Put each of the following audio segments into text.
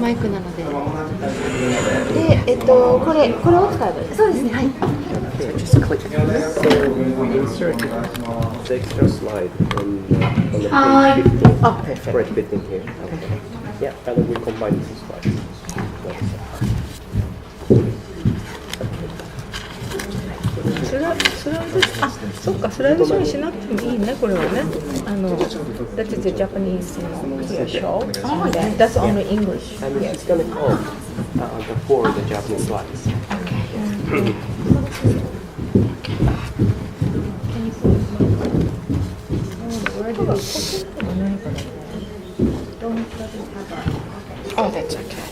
マイクなので。で、これを使えばいい。そうですね。はい。So just click. So we insert the extra slide on the page 15. Oh, perfect. Right 15 here. Okay. Yeah, and then we combine these slides. スライド、あ、そっか、スライドショーにしなくてもいいね、これはね。That is the Japanese show. And that's only English. And it's going to call before the Japanese slides. Okay. Oh, that's okay.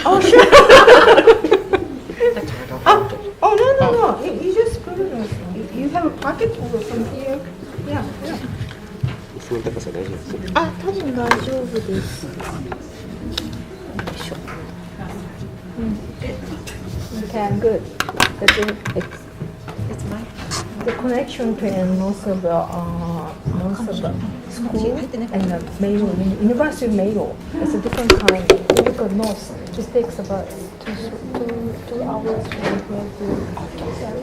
Oh, sure. Oh, no. You just put it on. You have a pocket over from here. Yeah. その高さ大丈夫ですか？あ、多分大丈夫です。よいしょ。Okay, good. It's the connection between most of the school and the Meiro, University of Meiro. It's a different kind. Because north, it takes about 2 hours.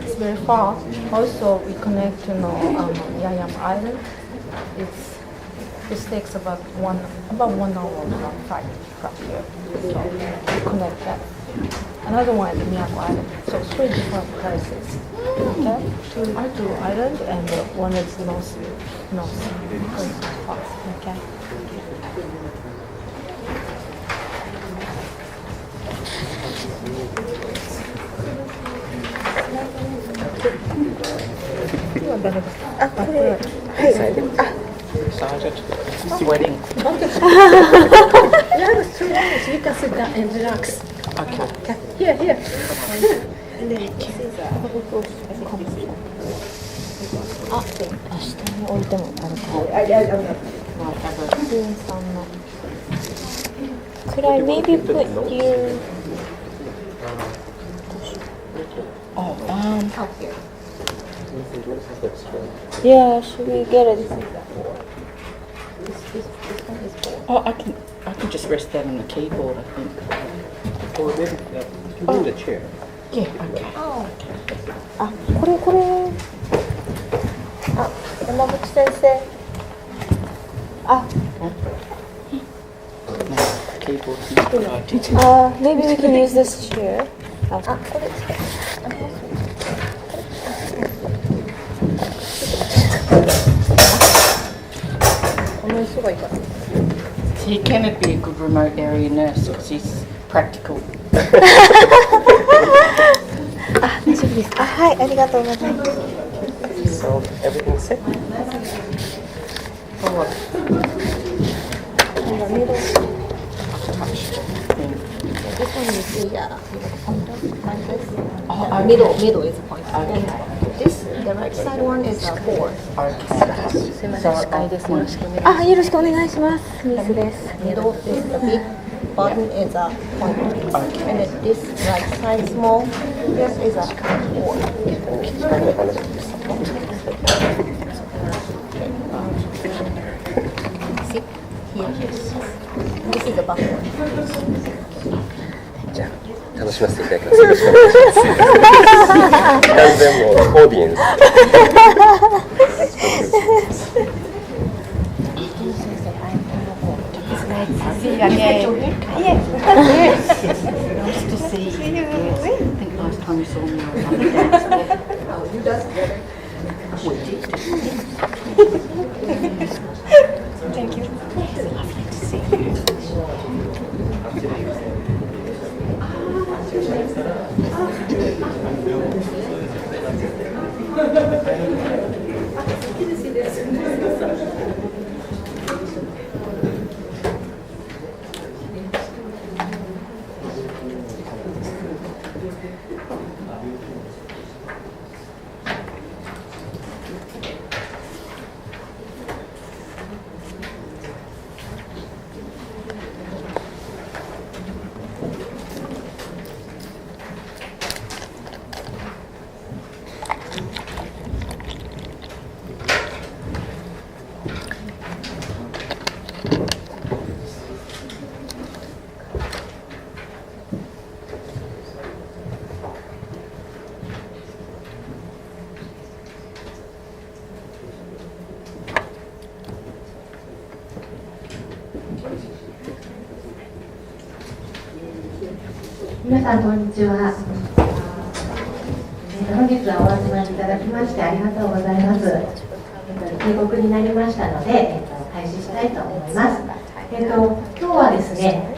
It's very far. Also, we connect to Yayam Island. It takes about 1 hour flight from here. So we connect that. Another one is Miyako Island. So 3 different places. Okay, 2 islands and one is north. Okay. Sweating. Yeah, it's 2 hours. You can sit down and relax. Okay. Here. And then あ、下に置いてもあるかな。Could I maybe put you? Oh, Yeah, should we get it? oh, I can just rest that on the keyboard, I think. Or maybe in the chair. Yeah, okay. あ、これ。あ、山口先生。あ、Keyboard. maybe we can use this chair. あ、これ。この椅子がいいかな。He cannot be a good remote area nurse because he's practical. あ、大丈夫です。あ、はい、ありがとうございます。So everything's set. In the middle. This one you see, pointer like this. Middle is a pointer. And this, the right side one is a four. すみません、司会です。よろしくお願いします。あ、よろしくお願いします。ミスです。Middle is the big button is a pointer. And then this right side small, this is a four. See, here. This is the back one. じゃあ楽しませていただきます。よろしくお願いします。完全もうオーディエンス。Nice to see you. I think last time you saw me I was on the dance there. We did. Thank you. It's lovely to see you. 皆さんこんにちは。本日はお集まりいただきましてありがとうございます。定刻になりましたので、開始したいと思います。今日はですね、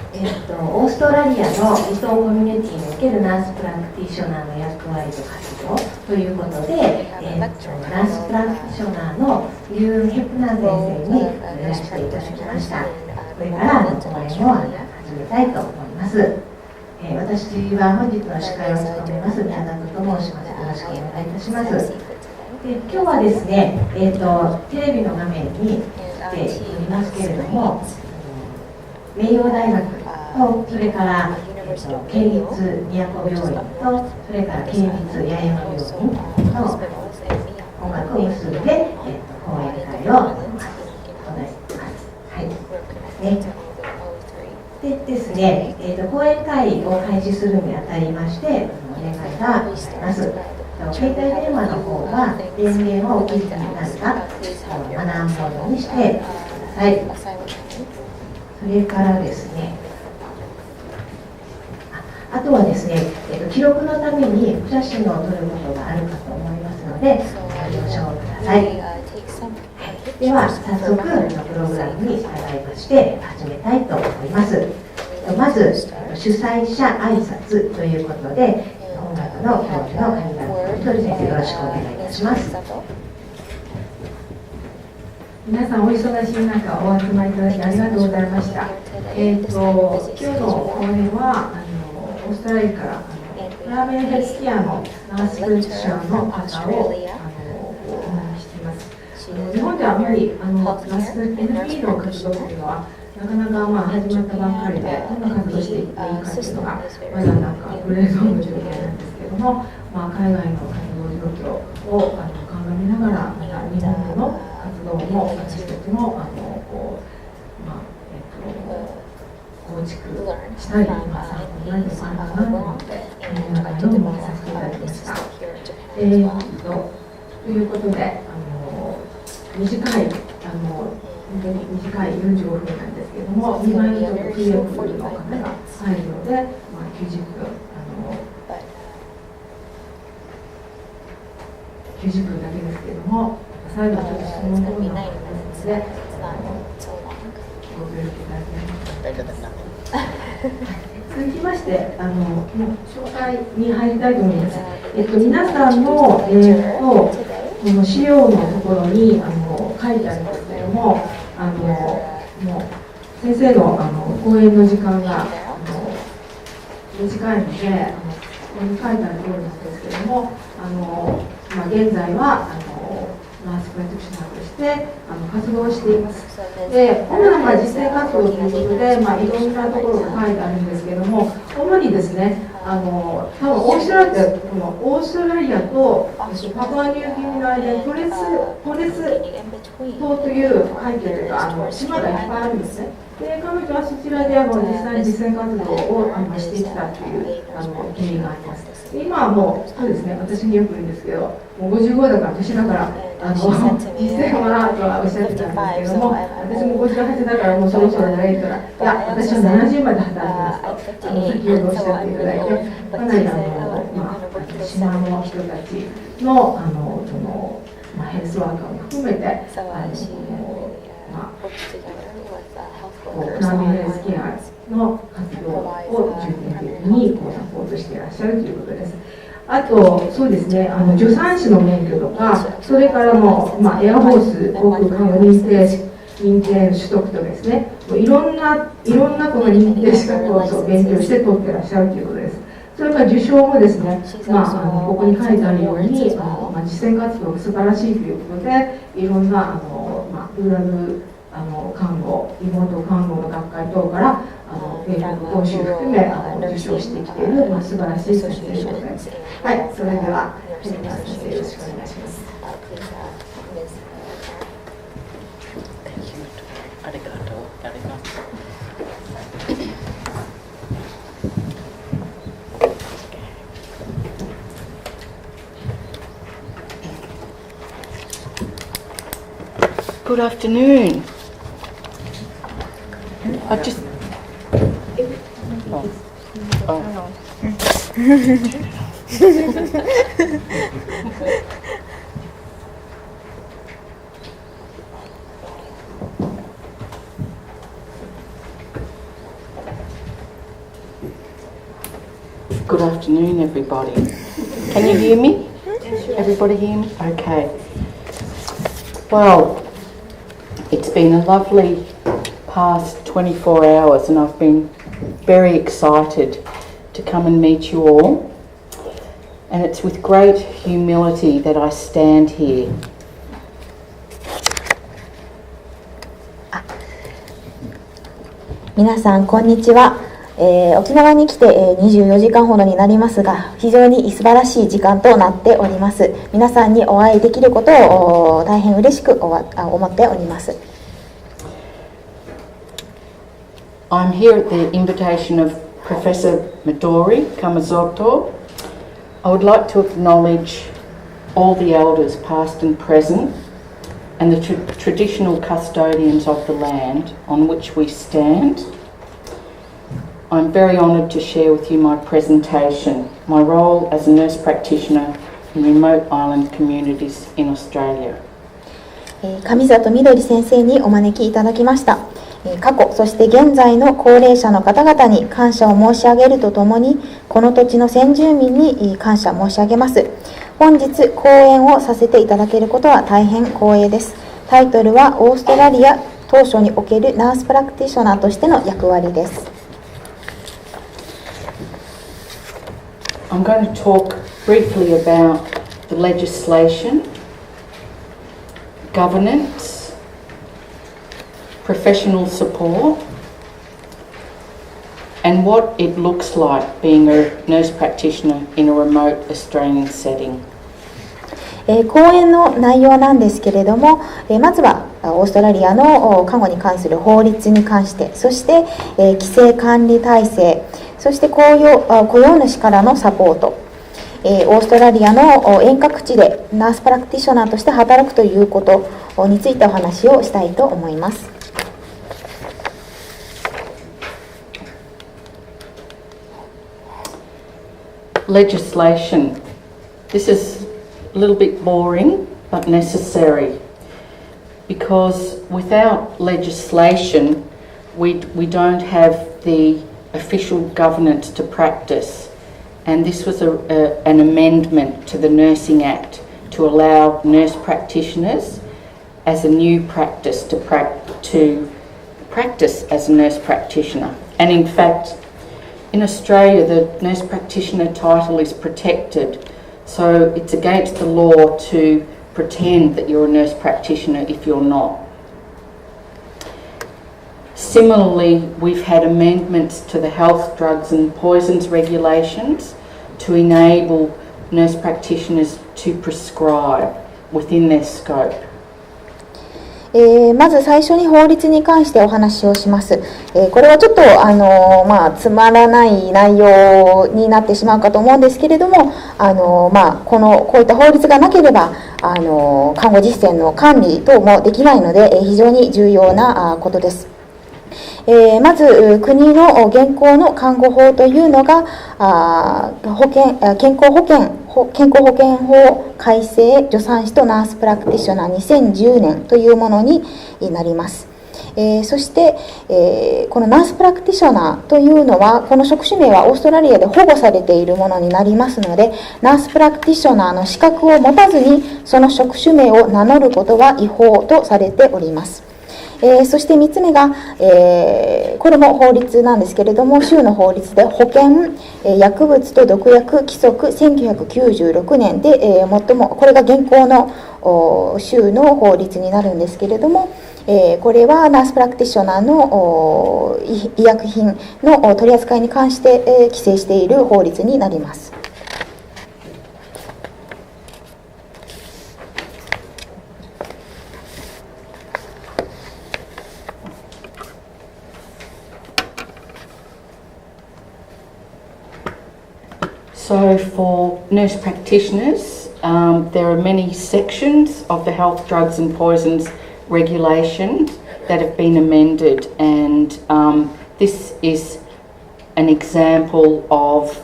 オーストラリアの離島コミュニティにおけるナースプラクティショナーの役割と活動ということで、ナースプラクティショナーのヘプナー先生にいらしていただきました。これから講演を始めたいと思います。私は本日の司会を務めます宮田と申します。よろしくお願いいたします。今日はですね、テレビの画面に出ておりますけれども、名誉大学とそれから県立宮古病院とそれから県立八重山病院の音楽を結んで、講演会を行います。はい。でですね、講演会を開始するにあたりましてお願いがあります。携帯電話の方は電源を切って何かマナーモードにしてください。それからですね、あとはですね、記録のために写真を撮ることがあるかと思いますので、ご了承ください。では早速プログラムに従いまして始めたいと思います。まず主催者挨拶ということで、音楽の教授の上川ひとり先生、よろしくお願いいたします。皆さんお忙しい中お集まりいただきありがとうございました。今日の講演はオーストラリアからプライベートヘルスケアのナースプラクティショナーの方をお招きしています。日本ではあまりナース NP の活動というのはなかなか始まったばっかりで、どんな活動していいかというのがまだなんかブレードの状況なんですけれども、海外の活動状況を鑑みながら、また日本での活動も私たちも構築したり、参考になるのかなと思って、皆さんにお話しさせていただきました。ということで、短い本当に短い45分なんですけれども、2枚ちょっとPFの方が入るので、90分90分だけですけれども、最後はちょっと質問コーナーがありますので、ご協力いただきます。続きまして、紹介に入りたいと思います。皆さんの、この資料のところに書いてあるんですけれども、もう先生の講演の時間が短いので、ここに書いてある通りなんですけれども、現在はナースプラクティショナーとして活動をしています。で、主な実践活動ということで、いろんなところが書いてあるんですけれども、主にですね、多分オーストラリアとパプアニューギニアの間にトレス島という海峡というか島がいっぱいあるんですね。で、彼女はそちらで実際に実践活動をしてきたという経緯があります。今はもうそうですね、私によく言うんですけど、もう55だから年だから実践はとはおっしゃってたんですけども、私も58だからもうそろそろやれたら、いや、私は70まで働きますと先ほどおっしゃっていただいて、かなり島の人たちのヘルスワーカーも含めてプライベートヘルスケアの活動を重点的にサポートしていらっしゃるということです。あと、そうですね、助産師の免許とか、それからも、エアホース航空看護認定取得とですね、いろんなこの認定資格を勉強して取っていらっしゃるということです。それから受賞もですね、ここに書いてあるように、実践活動が素晴らしいということで、いろんなルーラル看護、リモート看護の学会等から米国講習含め受賞してきている、素晴らしい先生でございます。はい、それではヘッナー先生、よろしくお願いします。ありがとう。Good afternoon. I just. Oh. Good afternoon, everybody. Can you hear me? Everybody hear me? Okay. Well, it's been a lovely past 24 hours and I've been very excited to come and meet you all. And it's with great humility that I stand here. 皆さんこんにちは。沖縄に来て24時間ほどになりますが、非常に素晴らしい時間となっております。皆さんにお会いできることを大変嬉しく思っております。I'm here at the invitation of Professor Midori Kamazoto. I would like to acknowledge all the elders past and present and the traditional custodians of the land on which we stand. I'm very honoured to share with you my presentation, my role as a nurse practitioner in remote island communities in Australia. 上里みどり先生にお招きいただきました。過去そして現在の高齢者の方々に感謝を申し上げるとともに、この土地の先住民に感謝申し上げます。本日講演をさせていただけることは大変光栄です。タイトルはオーストラリア当初におけるナースプラクティショナーとしての役割です。I'm going to talk briefly about the legislation, governance, professional support, and what it looks like being a nurse practitioner in a remote Australian setting. 講演の内容なんですけれども、まずはオーストラリアの看護に関する法律に関して、そして規制管理体制、そして雇用主からのサポート、オーストラリアの遠隔地でナースプラクティショナーとして働くということについてお話をしたいと思います。Legislation. This is a little bit boring but necessary because without legislation we don't have the official governance to practice, and this was an amendment to the Nursing Act to allow nurse practitioners as a new practice to practice as a nurse practitioner. And in fact, in Australia the nurse practitioner title is protected, so it's against the law to pretend that you're a nurse practitioner if you're not. Similarly, we've had amendments to the health, drugs and poisons regulations to enable nurse practitioners to prescribe within their scope. まず最初に法律に関してお話をします。これはちょっとつまらない内容になってしまうかと思うんですけれども、こういった法律がなければ看護実践の管理等もできないので、非常に重要なことです。まず国の現行の看護法というのが健康保険法改正助産師とナースプラクティショナー2010年というものになります。そして、このナースプラクティショナーというのは、この職種名はオーストラリアで保護されているものになりますので、ナースプラクティショナーの資格を持たずにその職種名を名乗ることは違法とされております。そして3つ目が、これも法律なんですけれども、州の法律で保険、薬物と毒薬規則1996年で、最もこれが現行の州の法律になるんですけれども、これはナースプラクティショナーの医薬品の取り扱いに関して、規制している法律になります。So for nurse practitioners, there are many sections of the health, drugs and poisons regulations that have been amended, and this is an example of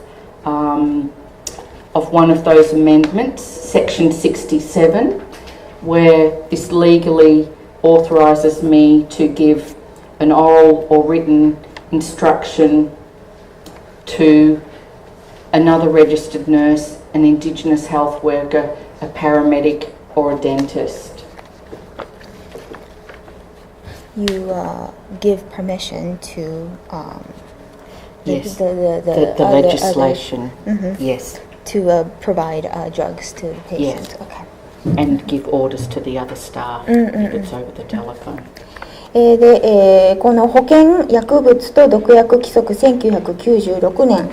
one of those amendments, section 67, where this legally authorises me to give an oral or written instruction to another registered nurse, an Indigenous health worker, a paramedic or a dentist. You give permission to Yes, the legislation, yes. To provide drugs to the patient. Yes. Okay. And give orders to the other staff if it's over the telephone. でこの保険薬物と毒薬規則1996年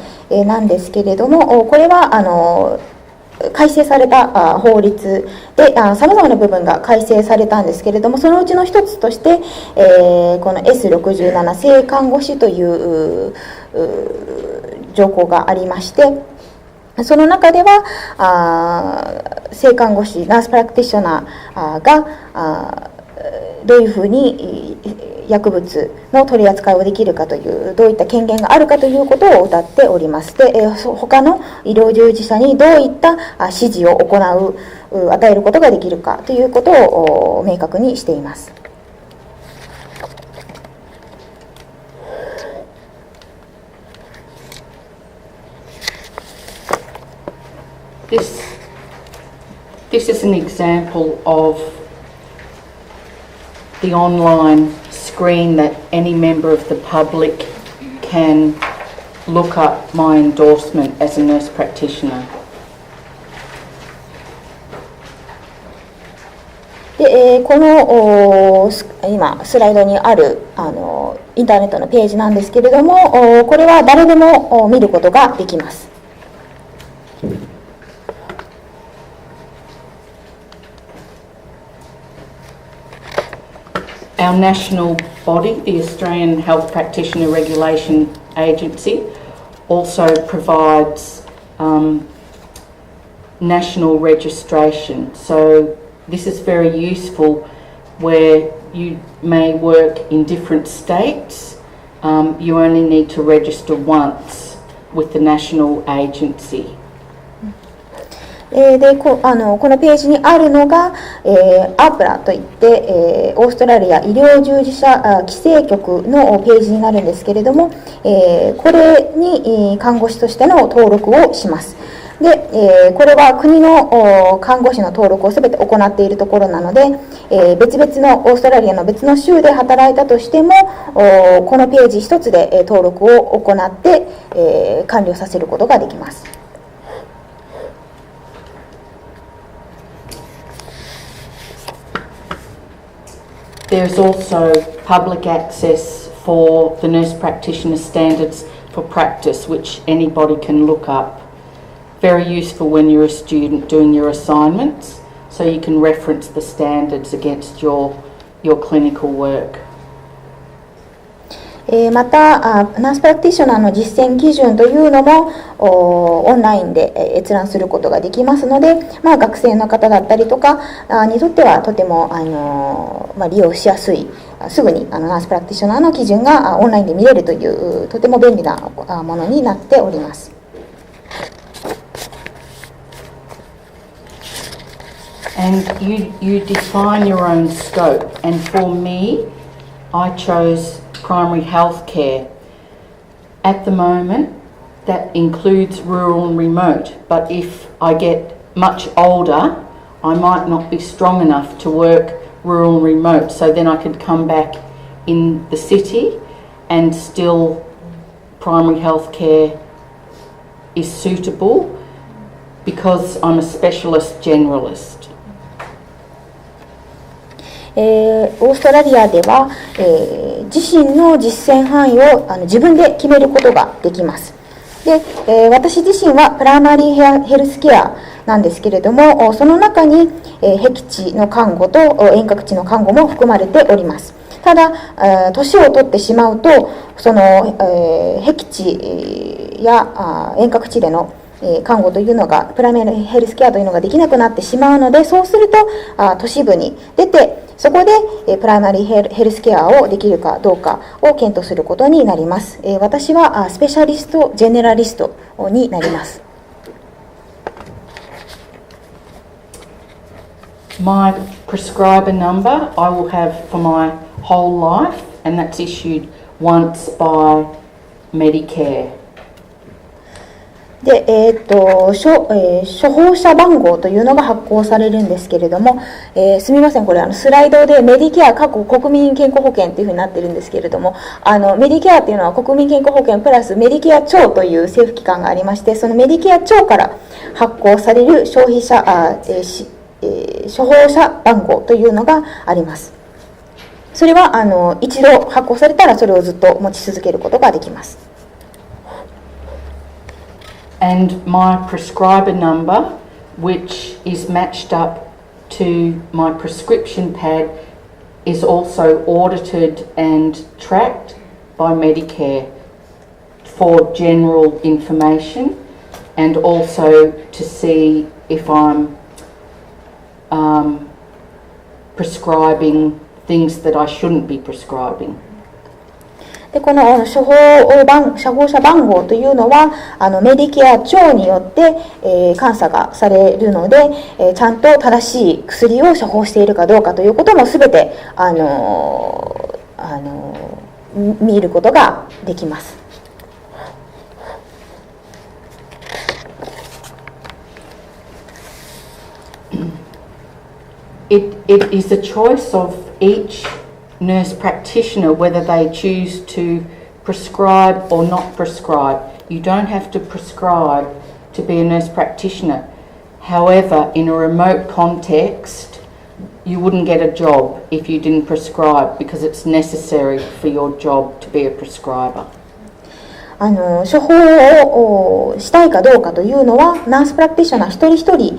なんですけれども、これは改正された法律でさまざまな部分が改正されたんですけれども、そのうちの一つとして、この S67 性看護師という条項がありまして、その中では性看護師ナースプラクティショナーがどういうふうに薬物の取り扱いをできるかという、どういった権限があるかということを謳っております。で、他の医療従事者にどういった指示を行う、与えることができるかということを明確にしています。This is an example of the online screen that any member of the public can look up my endorsement as a nurse practitioner. でこの今スライドにあるインターネットのページなんですけれども、これは誰でも見ることができます。Our national body, the Australian Health Practitioner Regulation Agency, also provides national registration. So this is very useful where you may work in different states. You only need to register once with the national agency. でこのページにあるのが、アプラといって、オーストラリア医療従事者規制局のページになるんですけれども、これに看護師としての登録をします。で、これは国の看護師の登録をすべて行っているところなので、別々のオーストラリアの別の州で働いたとしても、このページ一つで登録を行って、完了させることができます。There's also public access for the nurse practitioner standards for practice, which anybody can look up. Very useful when you're a student doing your assignments, so you can reference the standards against your clinical work. またナースプラクティショナーの実践基準というのもオンラインで閲覧することができますので、学生の方だったりとかにとってはとても利用しやすい、すぐにナースプラクティショナーの基準がオンラインで見れるというとても便利なものになっております。And you define your own scope, and for me, I chose primary health care. At the moment, that includes rural and remote, but if I get much older, I might not be strong enough to work rural and remote, so then I could come back in the city and still primary health care is suitable because I'm a specialist generalist. オーストラリアでは、自身の実践範囲を自分で決めることができます。で、私自身はプライマリーヘルスケアなんですけれども、その中に、僻地の看護と遠隔地の看護も含まれております。ただ、年を取ってしまうと、その、僻地や遠隔地での看護というのが、プライマリーヘルスケアというのができなくなってしまうので、そうすると都市部に出てそこでプライマリーヘルスケアをできるかどうかを検討することになります。私はスペシャリスト、ジェネラリストになります。My prescriber number I will have for my whole life, and that's issued once by Medicare. で、処方者番号というのが発行されるんですけれども、すみません、これスライドでメディケア過去国民健康保険というふうになってるんですけれども、メディケアというのは国民健康保険プラスメディケア庁という政府機関がありまして、そのメディケア庁から発行される処方者番号というのがあります。それは一度発行されたらそれをずっと持ち続けることができます。And my prescriber number, which is matched up to my prescription pad, is also audited and tracked by Medicare for general information and also to see if I'm prescribing things that I shouldn't be prescribing. でこの処方者番号というのはメディケア庁によって、監査がされるので、ちゃんと正しい薬を処方しているかどうかということもすべて見ることができます。It is a choice of each nurse practitioner whether they choose to prescribe or not prescribe. You don't have to prescribe to be a nurse practitioner. However, in a remote context, you wouldn't get a job if you didn't prescribe because it's necessary for your job to be a prescriber. 処方をしたいかどうかというのはナースプラクティショナー一人一人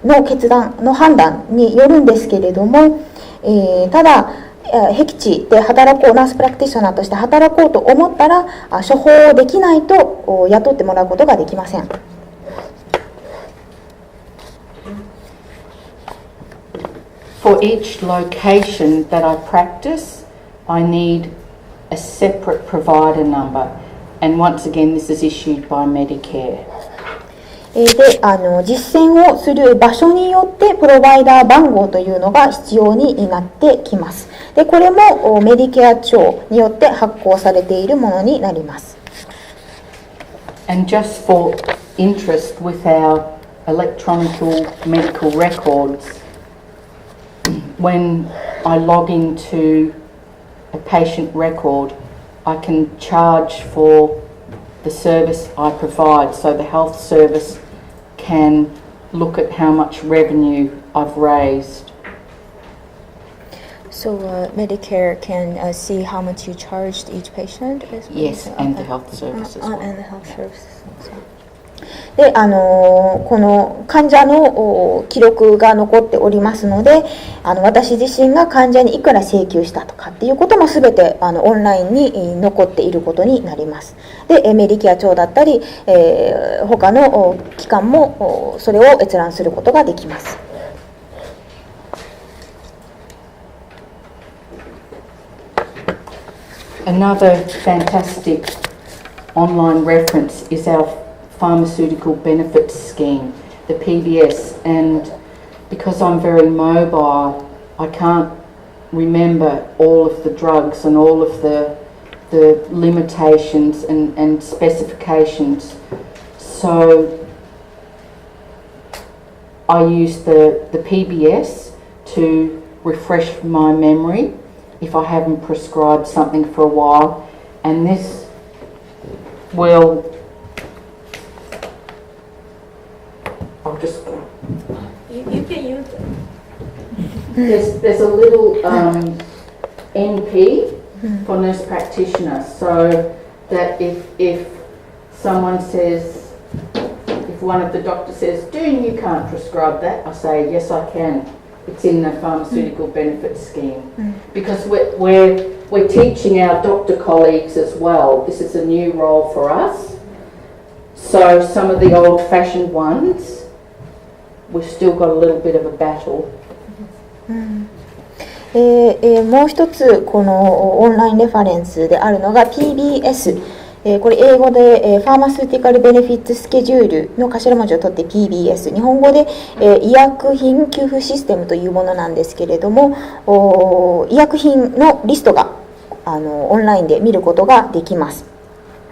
の決断の判断によるんですけれども、ただ僻地で働こう、ナースプラクティショナーとして働こうと思ったら処方できないと雇ってもらうことができません。For each location that I practice, I need a separate provider number, and once again, this is issued by Medicare. で実践をする場所によってプロバイダー番号というのが必要になってきます。でこれもメディケア庁によって発行されているものになります。And just for interest with our electronic medical records, when I log into a patient record, I can charge for the service I provide, so the health service can look at how much revenue I've raised. So Medicare can see how much you charged each patient? Yes, and the health service as well. And the health services. でこの患者の記録が残っておりますので私自身が患者にいくら請求したとかっていうこともすべてオンラインに残っていることになります。でメディケア庁だったり、他の機関もそれを閲覧することができます。Another fantastic online reference is our pharmaceutical benefits scheme, the PBS, and because I'm very mobile, I can't remember all of the drugs and all of the limitations and specifications, so I use the PBS to refresh my memory if I haven't prescribed something for a while, and this will I'll just. You can use it. There's a little NP for nurse practitioner, so that if someone says, if one of the doctors says, "Doon, you can't prescribe that," I say, "Yes, I can. It's in the pharmaceutical benefits scheme," because we're teaching our doctor colleagues as well. This is a new role for us. So some of the old-fashioned ones, we've still got a little bit of a battle. もう一つこのオンラインレファレンスであるのが PBS、これ英語でファーマスーティカルベネフィッツスケジュールの頭文字を取って PBS、 日本語で医薬品給付システムというものなんですけれども、医薬品のリストがオンラインで見ることができます。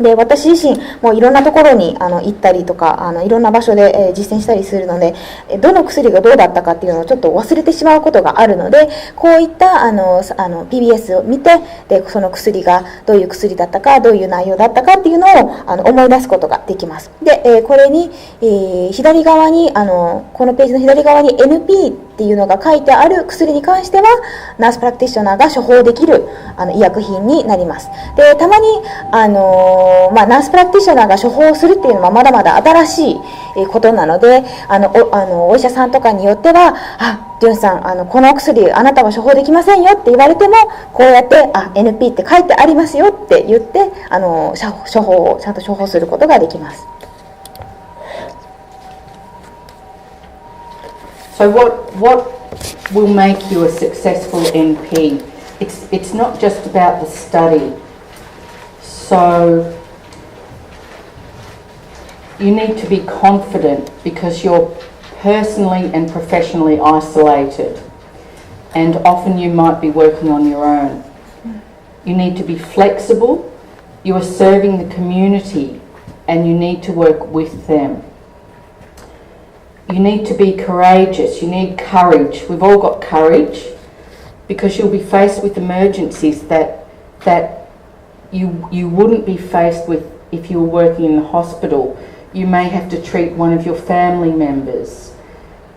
で、私自身もういろんなところに行ったりとかいろんな場所で実践したりするので、どの薬がどうだったかっていうのをちょっと忘れてしまうことがあるので、こういったPBS を見て、でその薬がどういう薬だったか、どういう内容だったかっていうのを思い出すことができます。で、これに、左側にこのページの左側に NP っていうのが書いてある薬に関してはナースプラクティショナーが処方できる医薬品になります。で、たまにナースプラクティショナーが処方するっていうのはまだまだ新しいことなので、お医者さんとかによっては、ジュンさんこのお薬あなたは処方できませんよって言われても、こうやって NP って書いてありますよって言って処方をちゃんと処方することができます。So what will make you a successful NP? It's not just about the study. So you need to be confident because you're personally and professionally isolated, and often you might be working on your own. You need to be flexible. You are serving the community and you need to work with them. You need to be courageous. You need courage. We've all got courage because you'll be faced with emergencies that you wouldn't be faced with if you were working in the hospital. You may have to treat one of your family members,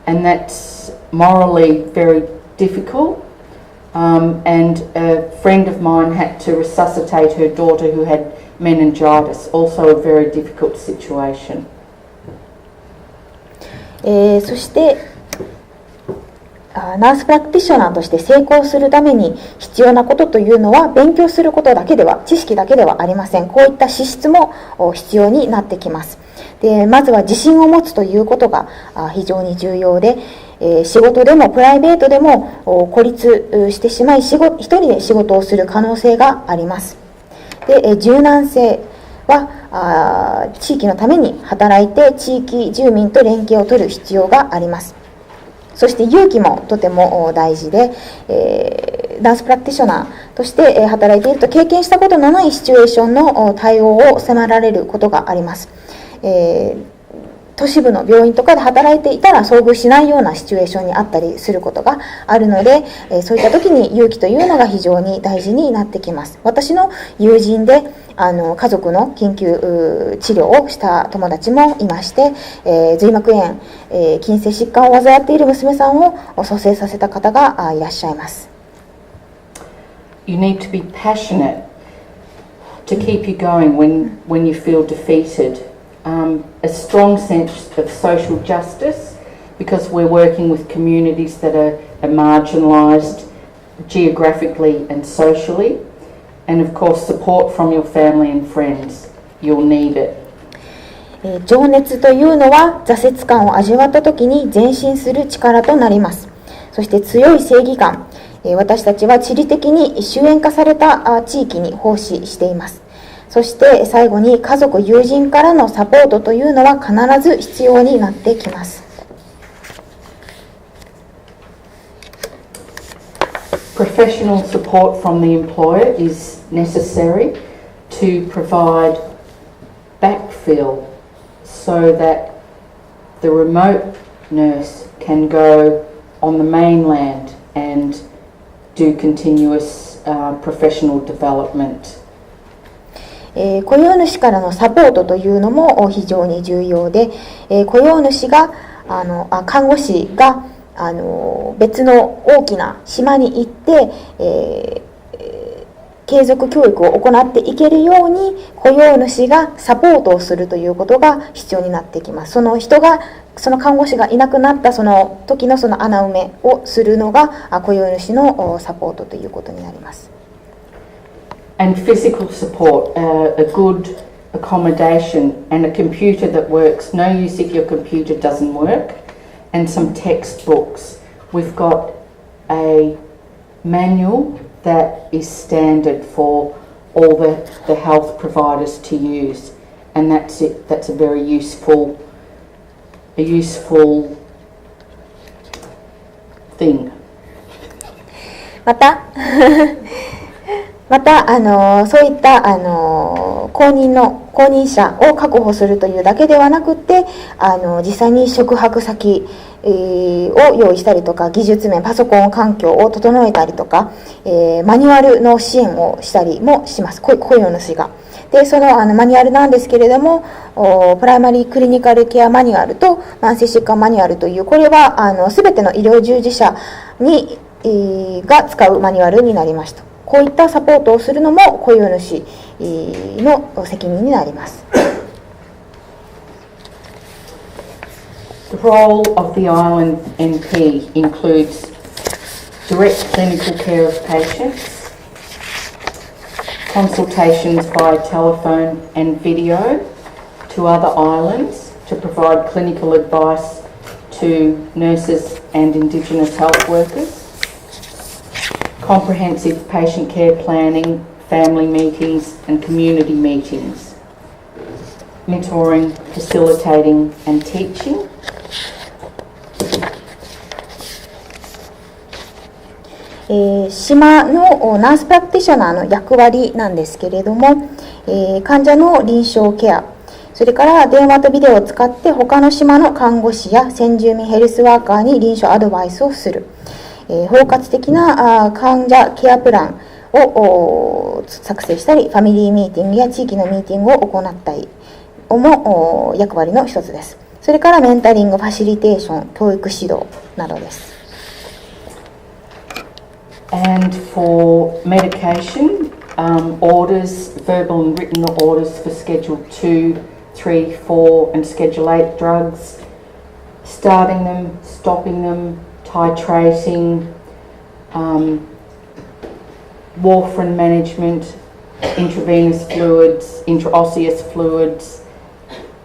and that's morally very difficult. And a friend of mine had to resuscitate her daughter who had meningitis, also a very difficult situation. そしてナースプラクティショナーとして成功するために必要なことというのは、勉強することだけでは、知識だけではありません。こういった資質も必要になってきます。で、まずは自信を持つということが非常に重要で、仕事でもプライベートでも孤立してしまい、一人で仕事をする可能性があります。で、柔軟性は地域のために働いて地域住民と連携を取る必要があります。そして勇気もとても大事で、ナースプラクティショナーとして働いていると、経験したことのないシチュエーションの対応を迫られることがあります。都市部の病院とかで働いていたら遭遇しないようなシチュエーションにあったりすることがあるので、そういった時に勇気というのが非常に大事になってきます。私の友人で家族の緊急治療をした友達もいまして、髄膜炎、筋性疾患を患っている娘さんを蘇生させた方がいらっしゃいます。You need to be passionate to keep you going when you feel defeated. A strong sense of social justice, because we're working with communities that are marginalised geographically and socially, and of course support from your family and friends. You'll need it. 情熱というのは挫折感を味わった時に前進する力となります。そして強い正義感、私たちは地理的に終焉化された地域に奉仕しています。そして最後に家族、友人からのサポートというのは必ず必要になってきます。Professional support from the employer is necessary to provide backfill so that the remote nurse can go on the mainland and do continuous professional development.雇用主からのサポートというのも非常に重要で、雇用主が看護師が別の大きな島に行って、継続教育を行っていけるように雇用主がサポートをするということが必要になってきます。その看護師がいなくなったその時のその穴埋めをするのが雇用主のサポートということになります。And physical support, a good accommodation and a computer that works. No use if your computer doesn't work. And some textbooks. We've got a manual that is standard for all the health providers to use, and that's it. That's a very useful thing. またそういった公認者を確保するというだけではなくて実際に宿泊先を用意したりとか技術面パソコン環境を整えたりとか、マニュアルの支援をしたりもします。雇用主がでそのマニュアルなんですけれどもプライマリークリニカルケアマニュアルと慢性疾患マニュアルというこれは全ての医療従事者が使うマニュアルになりました。こういったサポートをするのも雇用主の責任になります。The role of the island NP includes direct clinical care of patients, consultations by telephone and video to other islands to provide clinical advice to nurses and Indigenous health workers, comprehensive patient care planning, family meetings and community meetings, mentoring, facilitating and teaching. 島のナースプラクティショナーの役割なんですけれども、患者の臨床ケア、それから電話とビデオを使って他の島の看護師や先住民ヘルスワーカーに臨床アドバイスをする、包括的な患者ケアプランを作成したり、ファミリーミーティングや地域のミーティングを行ったりも役割の一つです。それからメンタリング、ファシリテーション、教育指導などです。And for medication, orders, verbal and written orders for Schedule 2, 3, 4 and Schedule 8 drugs, starting them, stopping them, titrating, warfarin management, intravenous fluids, intraosseous fluids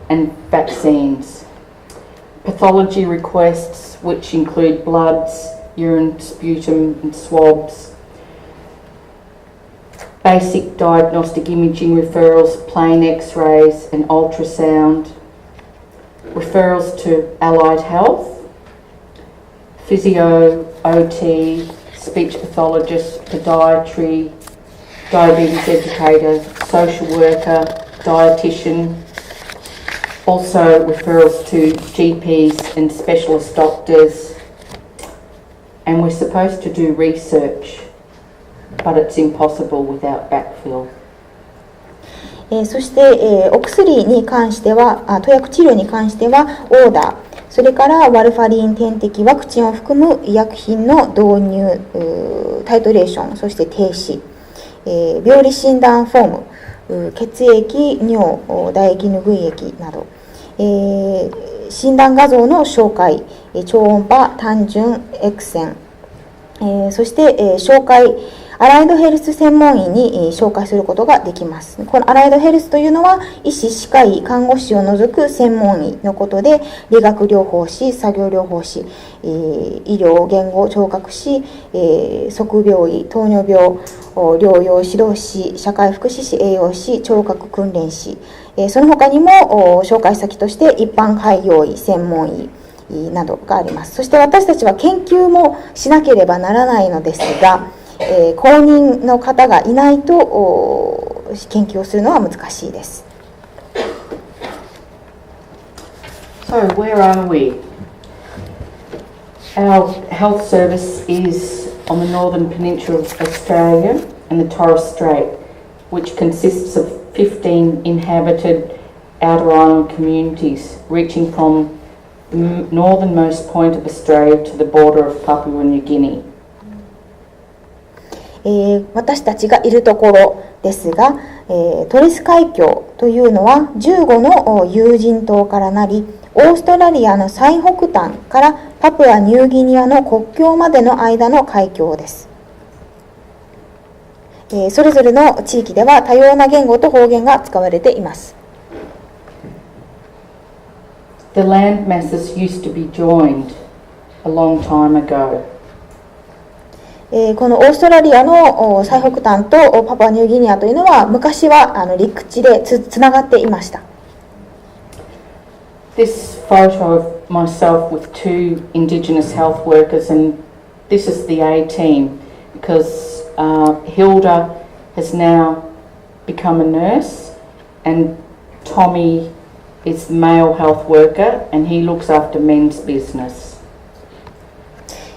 and vaccines. Pathology requests, which include bloods, urine, sputum and swabs. Basic diagnostic imaging referrals, plain x-rays and ultrasound. Referrals to allied health, physio, OT, speech pathologist, podiatry, diabetes educator, social worker, dietitian. Also referrals to GPs and specialist doctors. And we're supposed to do research, but it's impossible without backfill. そして、お薬に関しては、投薬治療に関してはオーダー、それからワルファリン点滴ワクチンを含む医薬品の導入、タイトレーション、そして停止、病理診断フォーム、血液、尿、唾液拭い液など、診断画像の紹介、超音波、単純、X線、そして、紹介、アライドヘルス専門医に紹介することができます。このアライドヘルスというのは医師、歯科医、看護師を除く専門医のことで、理学療法士、作業療法士、医療、言語、聴覚士、測病医、糖尿病、療養指導士、社会福祉士、栄養士、聴覚訓練士、その他にも紹介先として一般開業医、専門医などがあります。そして私たちは研究もしなければならないのですが、公認の方がいないと研究をするのは難しいです。So where are we? Our health service is on the northern peninsula of Australia and the Torres Strait, which consists of 15 inhabited outer island communities reaching from the northernmost point of Australia to the border of Papua New Guinea. 私たちがいるところですが、トレス海峡というのは15の有人島からなり、オーストラリアの最北端からパプアニューギニアの国境までの間の海峡です。それぞれの地域では多様な言語と方言が使われています。The land masses used to be joined a long time ago. このオーストラリアの最北端とパプアニューギニアというのは昔は陸地でつながっていました。This photo of myself with two Indigenous health workers, and this is the A team because Hilda has now become a nurse and Tommy is the male health worker and he looks after men's business.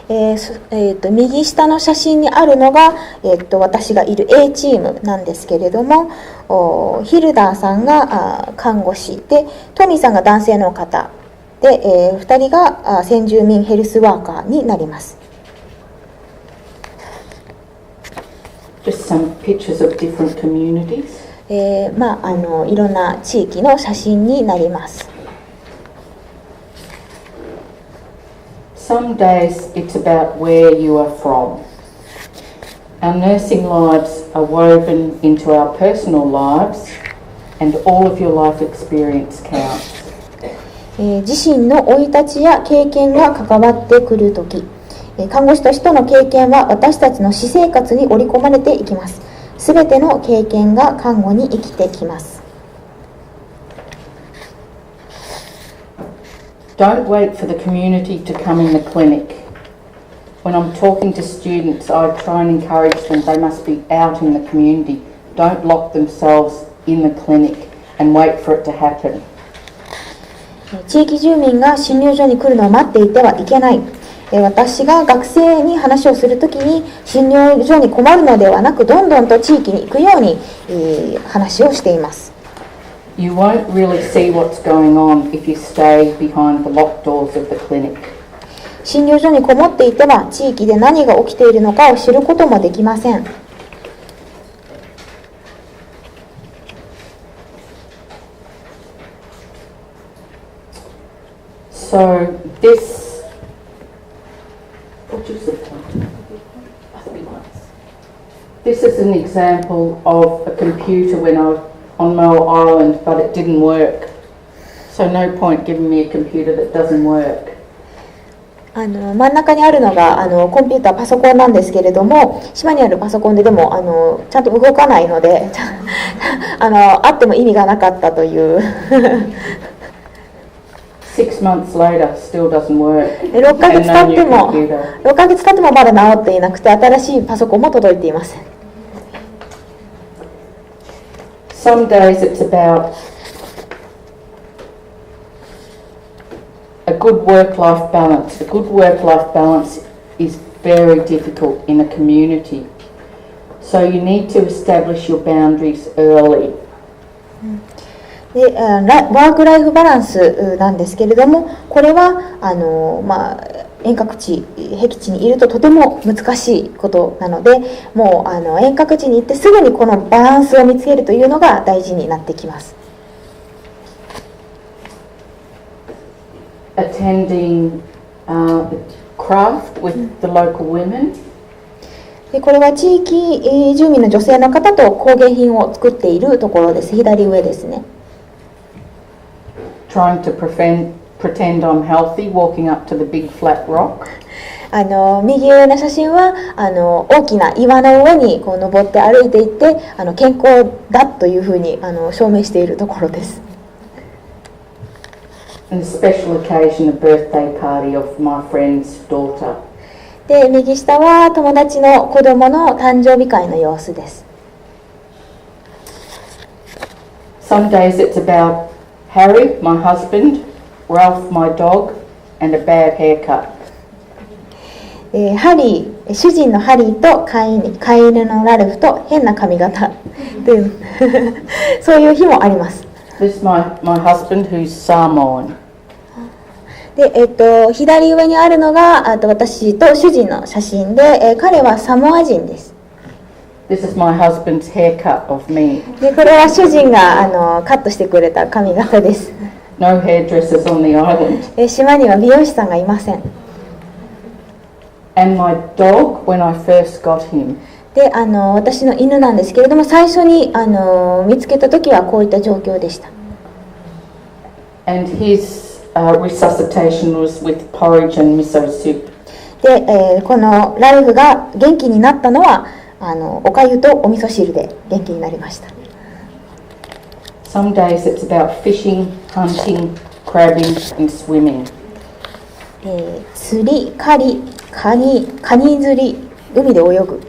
右下の写真にあるのが、私がいる A チームなんですけれども、ヒルダーさんが看護師で、トミーさんが男性の方で、2人が先住民ヘルスワーカーになります。Just some pictures of different communities. いろんな地域の写真になります。Some days it's about where you are from. Our nursing lives are woven into our personal lives and all of your life experience counts. 自身の生い立ちや経験が関わってくるとき、看護師としての経験は私たちの私生活に織り込まれていきます。すべての経験が看護に生きてきます。Don't wait for the community to come in the clinic. When I'm talking to students, I try and encourage them they must be out in the community. Don't lock themselves in the clinic and wait for it to happen. 地域住民が診療所に来るのを待っていてはいけない。私が学生に話をするときに診療所に困るのではなく、どんどんと地域に行くように話をしています。You won't really see what's going on if you stay behind the locked doors of the clinic. 診療所にこもっていては地域で何が起きているのかを知ることもできません。So this is an example of a computer when I was on Moa Island, but it didn't work. So no point giving me a computer that doesn't work. 真ん中にあるのがコンピューターパソコンなんですけれども、島にあるパソコンでもちゃんと動かないのであっても意味がなかったという6 months later, still doesn't work. 6ヶ月経ってもまだ治っていなくて、新しいパソコンも届いていません。Some days it's about a good work-life balance. A good work-life balance is very difficult in a community. So you need to establish your boundaries early. でワークライフバランスなんですけれども、これは遠隔地、僻地にいるととても難しいことなので、もう遠隔地に行ってすぐにこのバランスを見つけるというのが大事になってきます。Attending craft with the local women. でこれは地域住民の女性の方と工芸品を作っているところです。左上ですね。Trying to pretend I'm healthy, walking up to the big flat rock. 右上の写真は大きな岩の上にこう登って歩いていって健康だというふうに証明しているところです。And a special occasion, a birthday party of my friend's daughter. で右下は友達の子供の誕生日会の様子です。Some days it's about Harry, my husband, Ralph, my dog, and a bad haircut. ハリー、主人のハリーと飼い犬のラルフと変な髪型でそういう日もあります。This is my husband who's Samoan. で、左上にあるのが私と主人の写真で、彼はサモア人です。This is my husband's haircut of me. でこれは主人がカットしてくれた髪型です。No hairdressers on the island. 島には美容師さんがいません。And my dog when I first got him. で私の犬なんですけれども、最初に見つけた時はこういった状況でした。And his resuscitation was with porridge and miso soup. で、このライフが元気になったのはおかゆとお味噌汁で元気になりました。Some days it's about fishing, hunting, crabbing and swimming. 釣り、狩り、カニ釣り、海で泳ぐ。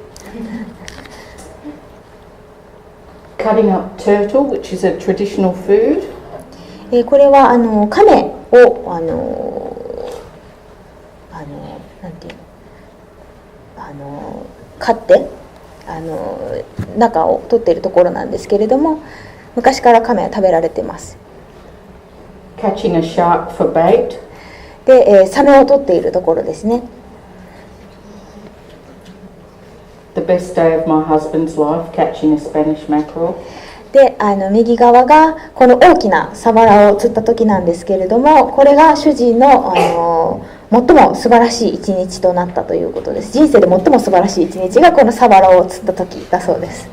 Cutting up turtle, which is a traditional food. これは亀をなんていうの飼って中を取っているところなんですけれども、昔から亀は食べられています。Catching a shark for bait. で、サメを取っているところですね。The best day of my husband's life, catching a Spanish mackerel. で、右側がこの大きなサワラを釣った時なんですけれども、これが主人の、最も素晴らしい一日となったということです。人生で最も素晴らしい一日がこのサワラを釣った時だそうです。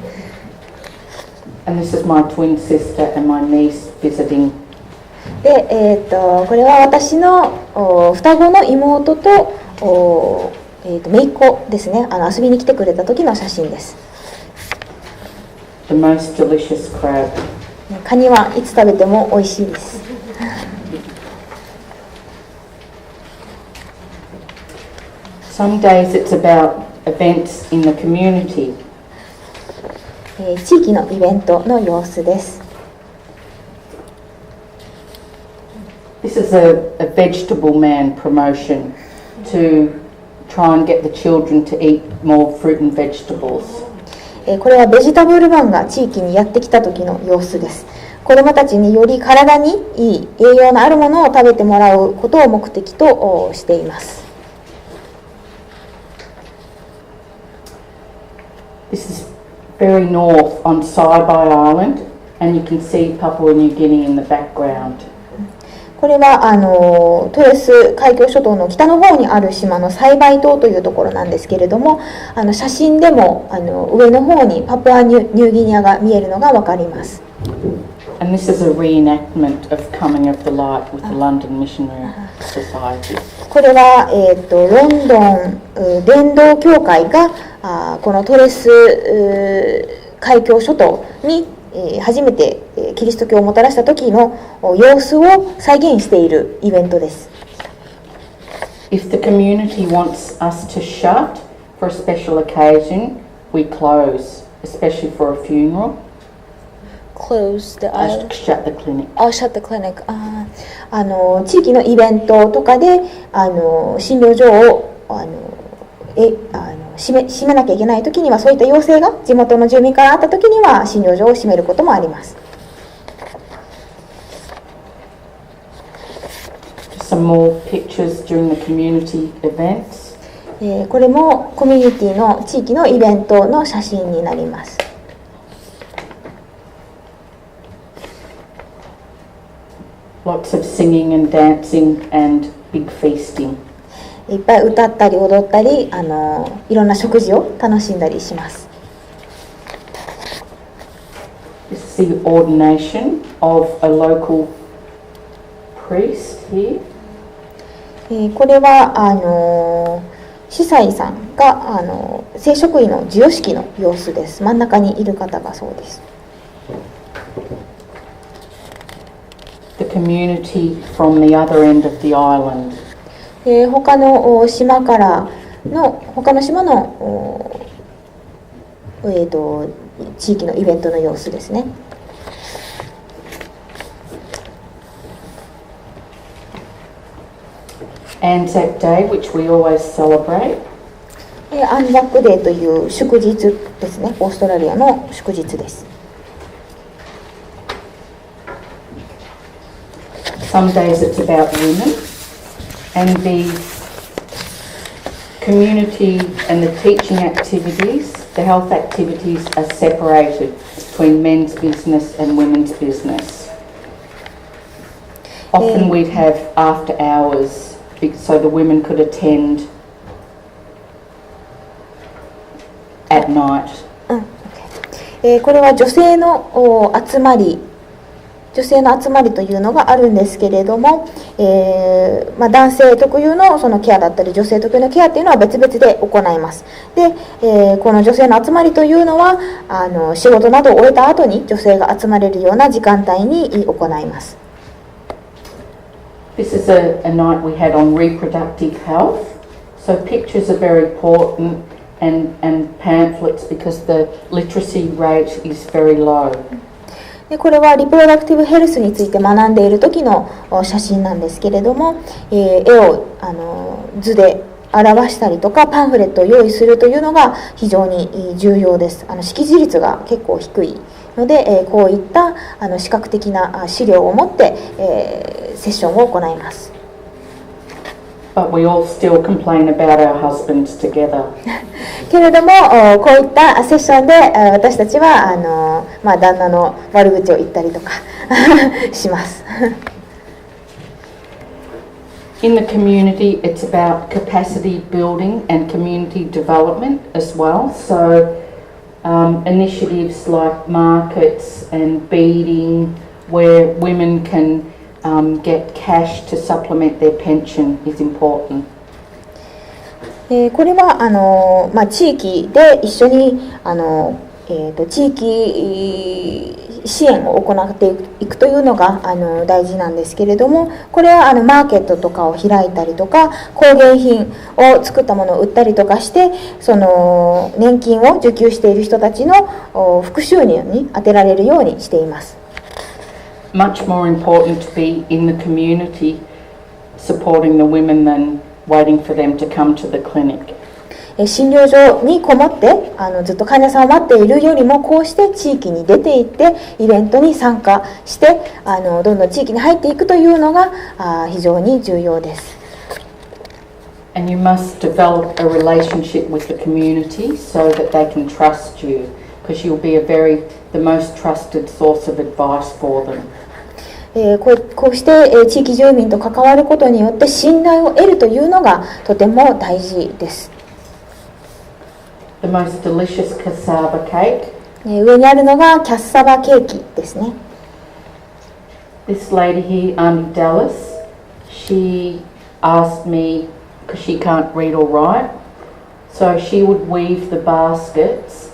And this is my twin sister and my niece visiting. で、これは私の双子の妹と姪っ子ですね。遊びに来てくれた時の写真です。The most delicious crab. カニはいつ食べても美味しいです。Some days it's about events in the community. 地域のイベントの様子です。This is a vegetable man promotion to try and get the children to eat more fruit and vegetables. これはベジタブルマンが地域にやってきた時の様子です。子どもたちにより体にいい栄養のあるものを食べてもらうことを目的としています。This is very north on Saibai Island, and you can see Papua New Guinea in the background. これはトレス海峡諸島の北の方にある島のサイバイ島というところなんですけれども、写真でも上の方にパプアニューギニアが見えるのがわかります。And this is a reenactment of Coming of the Light with the London Missionary Society. これは、ロンドン伝道協会がこのトレス海峡諸島に初めてキリスト教をもたらした時の様子を再現しているイベントです。If the community wants us to shut for a special occasion, we close, especially for a funeral. Close the shut the clinic. Shut the clinic. 地域のイベントとかで診療所を閉めなきゃいけないときには、そういった要請が地元の住民からあったときには診療所を閉めることもあります。Some more pictures during the community events. これもコミュニティの地域のイベントの写真になります。Lots of singing and dancing and big feasting. いっぱい歌ったり踊ったりいろんな食事を楽しんだりします。This is the ordination of a local priest here. これは司祭さんが聖職員の授与式の様子です。真ん中にいる方がそうです。The community from the other end of the island. 他の島の地域のイベントの様子ですね。Anzac Day, which we always celebrate. アンザックデーという祝日ですね。オーストラリアの祝日です。Some days it's about women, and the community and the teaching activities, the health activities are separated between men's business and women's business. Often we'd have after hours so the women could attend at night. これは女性の集まり女性の集まりというのがあるんですけれども、男性特有のそのケアだったり女性特有のケアというのは別々で行います。で、この女性の集まりというのは仕事などを終えた後に女性が集まれるような時間帯に行います。This is a night we had on reproductive health. So pictures are very important and pamphlets because the literacy rate is very low.でこれはリプロダクティブヘルスについて学んでいる時の写真なんですけれども、絵を図で表したりとかパンフレットを用意するというのが非常に重要です。識字率が結構低いので、こういった視覚的な資料を持って、セッションを行います。But we all still complain about our husbands together. けれどもこういったセッションで私たちは旦那の悪口を言ったりとかします。In the community, it's about capacity building and community development as well. So initiatives like markets and beading, where women can get cash to supplement their pension, is important. これは地域で一緒に地域支援を行っていくというのが大事なんですけれども、これはマーケットとかを開いたりとか工芸品を作ったものを売ったりとかして、その年金を受給している人たちの副収入に充てられるようにしています。Much more important to be in the community supporting the women than waiting for them to come to the clinic. 診療所にこもってずっと患者さんを待っているよりも、こうして地域に出ていってイベントに参加してどんどん地域に入っていくというのが非常に重要です。And you must develop a relationship with the community so that they can trust you, because you'll be the most trusted source of advice for them. こうして地域住民と関わることによって信頼を得るというのがとても大事です。The most delicious cassava cake. 上にあるのがキャッサバケーキですね。This lady here, Auntie Dallas, she asked me, because she can't read or write, so she would weave the baskets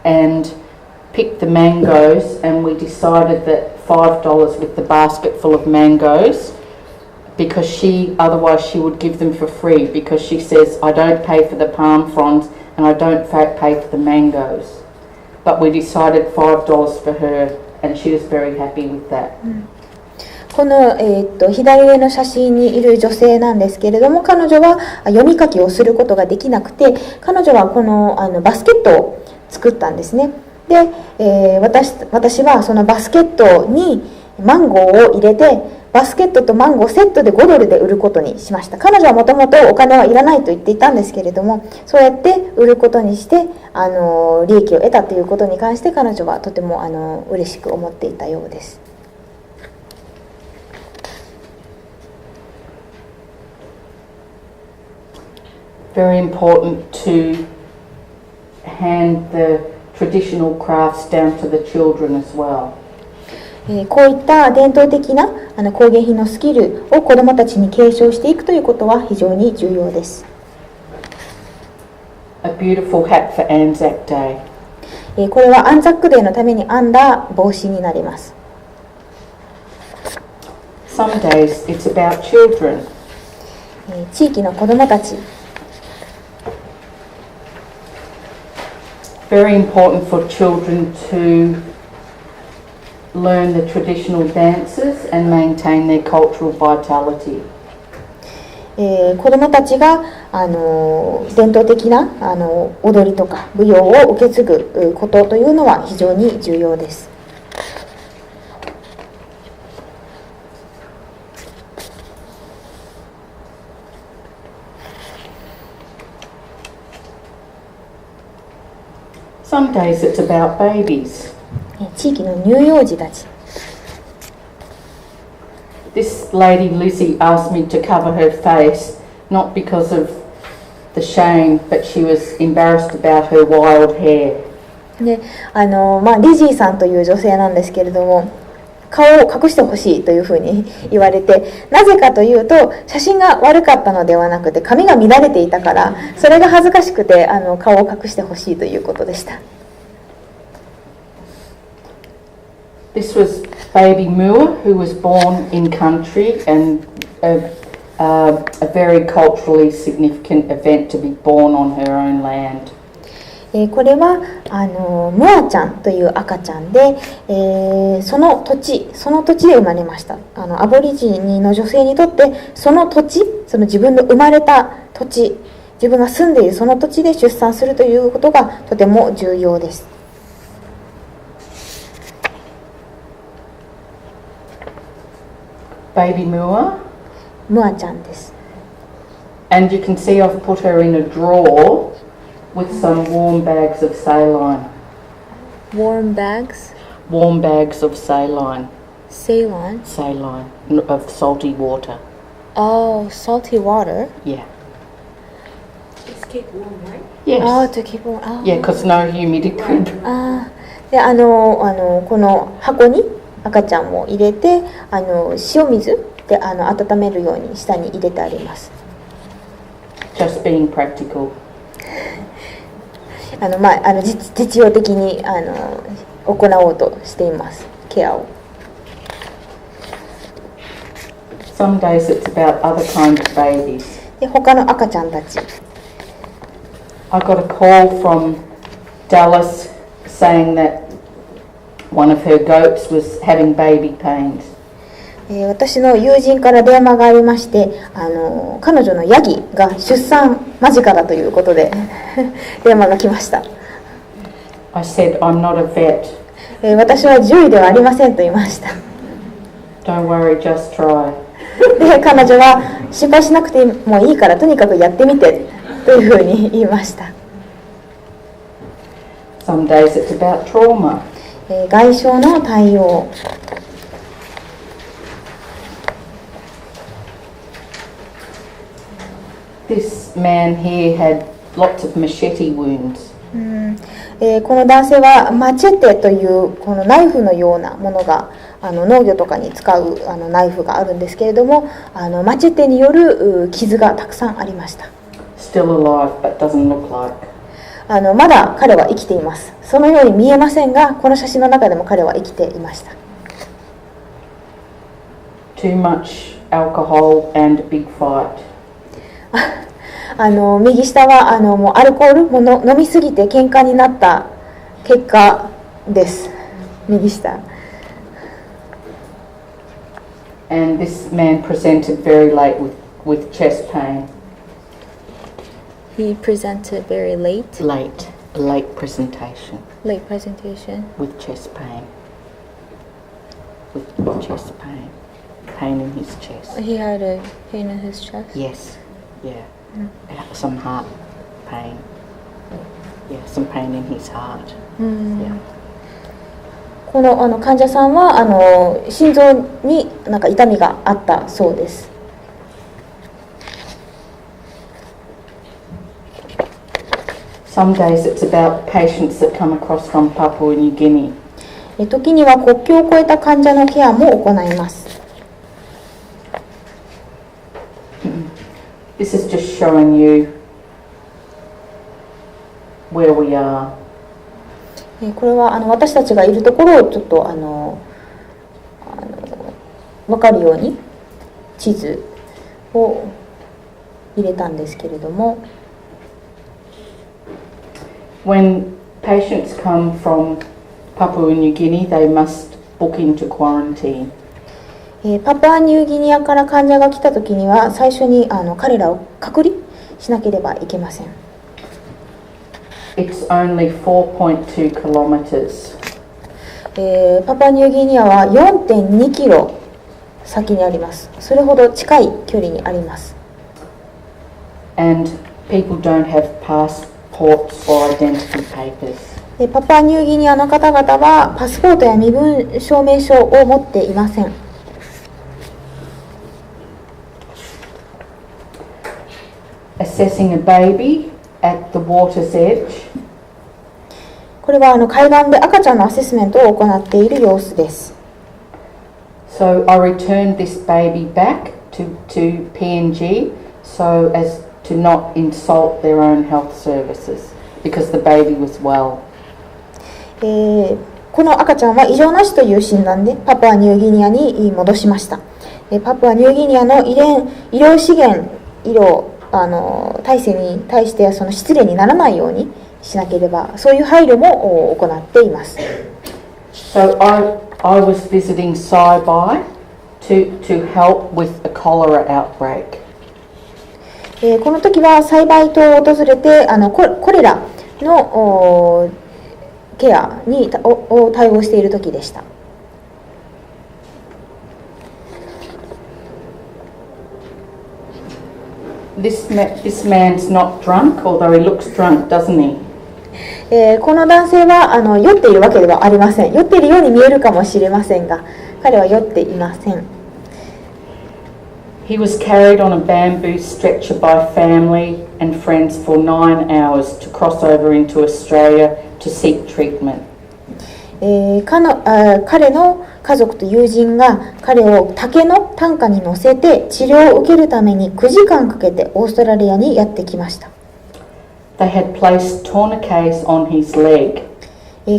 and pick the mangoes, and we decided that $5 with the basket full of mangoes, because otherwise she would give them for free, because she says, I don't pay for the palm fronds and I don't pay for the mangoes. But we decided $5 for her, and she was very happy with that. この、左上の写真にいる女性なんですけれども、彼女は読み書きをすることができなくて、彼女はこのバスケットを作ったんですね。で、私はそのバスケットにマンゴーを入れて、バスケットとマンゴーセットで$5で売ることにしました。彼女はもともとお金はいらないと言っていたんですけれども、そうやって売ることにして利益を得たということに関して彼女はとても嬉しく思っていたようです。Very important to hand the traditional crafts down to the children as well. こういった伝統的な工芸品のスキルを子どもたちに継承していくということは非常に重要です。A beautiful hat for Anzac Day. これはアンザックデーのために編んだ帽子になります。Some days it's about children. 地域の子どもたち。Very important for children to learn the traditional dances and maintain their cultural vitality. 子どもたちが伝統的な踊りとか舞踊を受け継ぐことというのは非常に重要です。Some days it's about babies. 地域の乳幼児たち。This lady Lizzie asked me to cover her face, not because of the shame, but she was embarrassed about her wild hair. でリジーさんという女性なんですけれども、顔を隠してほしいというふうに言われて、なぜかというと写真が悪かったのではなくて髪が乱れていたから、それが恥ずかしくて顔を隠してほしいということでした。This was baby Mua, who was born in country, and a very culturally significant event to be born on her own land. これはムアちゃんという赤ちゃんで、その土地で生まれました。アボリジニの女性にとってその土地、その自分の生まれた土地、自分が住んでいるその土地で出産するということがとても重要です。Baby Mua. ムアちゃんです。And you can see I've put her in a drawer with some warm bags of saline. Warm bags? Warm bags of saline. Saline? Saline, of salty water. Oh, salty water? Yeah. It's keep warm, right? Yes. Oh, to keep warm. Oh. Yeah, because no humidity. でこの箱に赤ちゃんを入れて塩水で温めるように下に入れてあります。Just being practical. 実用的に行おうとしています、ケアを。Some days it's about other kinds of babies. で他の赤ちゃんたち。I got a call from Dallas saying that one of her goats was having baby pains. 私の友人から電話がありまして、彼女のヤギが出産間近だということで電話が来ました。I said, I'm not a vet. 私は獣医ではありませんと言いました。Don't worry, just try. で、彼女は心配しなくてもいいからとにかくやってみてというふうに言いました。Some days it's about trauma. 外傷の対応。This man here had lots of machete wounds. この男性はマチェテというこのナイフのようなものが農業とかに使うナイフがあるんですけれども、マチェテによる傷がたくさんありました。Still alive, but doesn't look like. まだ彼は生きています。そのように見えませんが、この写真の中でも彼は生きていました。Too much alcohol and big fight. 右下はもうアルコールも飲みすぎて喧嘩になった結果です。右下。And this man presented very late with chest pain. He presented very late. Late presentation. Late presentation. With chest pain. With chest pain. Pain in his chest. He had a pain in his chest. Yes. Yeah. Some heart pain. Yeah, some pain in his heart. Yeah. この患者さんは心臓になんか痛みがあったそうです。Some days it's about patients that come across from Papua New Guinea. 時には国境を越えた患者のケアも行います。This is just showing you where we are. これは私たちがいるところをちょっと分かるように地図を入れたんですけれども。When patients come from Papua New Guinea, they must book into quarantine. パプアニューギニアから患者が来たときには最初に彼らを隔離しなければいけません。It's only 4.2 kilometers. パプアニューギニアは 4.2 キロ先にあります。それほど近い距離にあります。And people don't have passports or identity papers. パプアニューギニアの方々はパスポートや身分証明書を持っていません。Assessing a baby at the water's edge. これは海岸で赤ちゃんのアセスメントを行っている様子です。So I returned this baby back to PNG so as to not insult their own health services because the baby was well. この赤ちゃんは異常なしという診断でパプアニューギニアに戻しました。パプアニューギニアの医療資源、医療体制に対してその失礼にならないようにしなければ、そういう配慮も行っています。So I was visiting Saibai to help with a cholera outbreak. この時は栽培島を訪れてコレラのケアに対応している時でした。This man's not drunk, although he looks drunk, doesn't he? この男性は酔っているわけではありません。酔っているように見えるかもしれませんが、彼は酔っていません。He was carried on a bamboo stretcher by family and friends for 9 hours to cross over into Australia to seek treatment. 彼の家族と友人が彼を竹の担架に乗せて治療を受けるために9時間かけてオーストラリアにやってきました。They had placed tourniquets on his leg.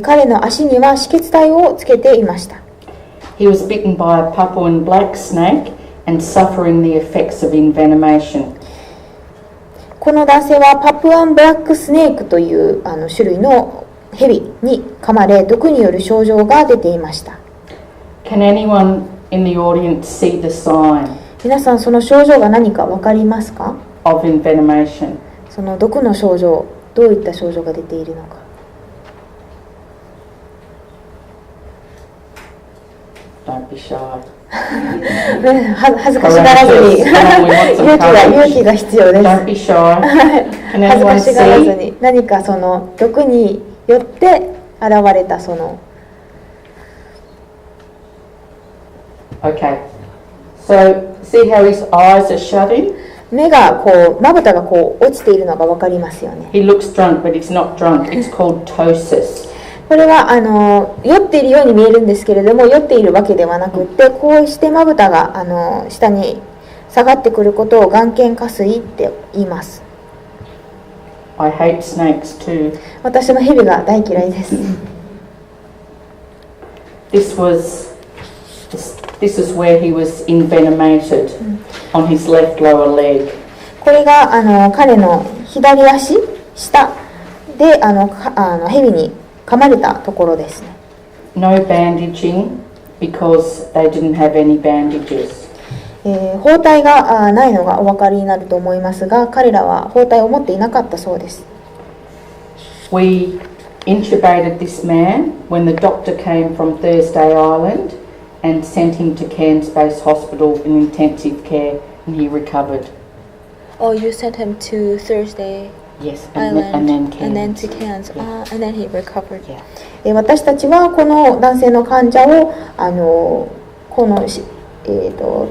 彼の足には止血帯をつけていました。He was bitten by a Papuan black snake and suffering the effects of envenomation. この男性はパプアンブラックスネークという種類のヘビに噛まれ、毒による症状が出ていました。Can anyone in the audience see the sign 皆さん、その症状が何か分かりますか？ of envenomation? その毒の症状、どういった症状が出ているのか。Don't be shy. 恥ずかしがらずに勇気が必要です。Don't be shy. Can 恥ず anyone かしがらず see? に何かその毒によって現れたその Okay. So see how his eyes are shutting? 目がこうまぶたがこう落ちているのが分かりますよね。 He looks drunk, but he's not drunk. It's called ptosis. これは酔っているように見えるんですけれども、酔っているわけではなくって、こうしてまぶたが下に下がってくることを眼瞼下垂って言います。 I hate snakes too. 私もヘビが大嫌いです。This is where he was envenomated on his left lower leg. これが彼の左足下でヘビに噛まれたところですね。No bandaging because they didn't have any bandages. 包帯がないのがお分かりになると思いますが、彼らは包帯を持っていなかったそうです。 We intubated this man when the doctor came from Thursday Island and sent him to Cairns Base Hospital in intensive care and he recovered. Oh, you sent him to Thursday Yes, Island and then Cairns. and then to Cairns. Yeah. And then he recovered. Yeah. 私たちはこの男性の患者をこの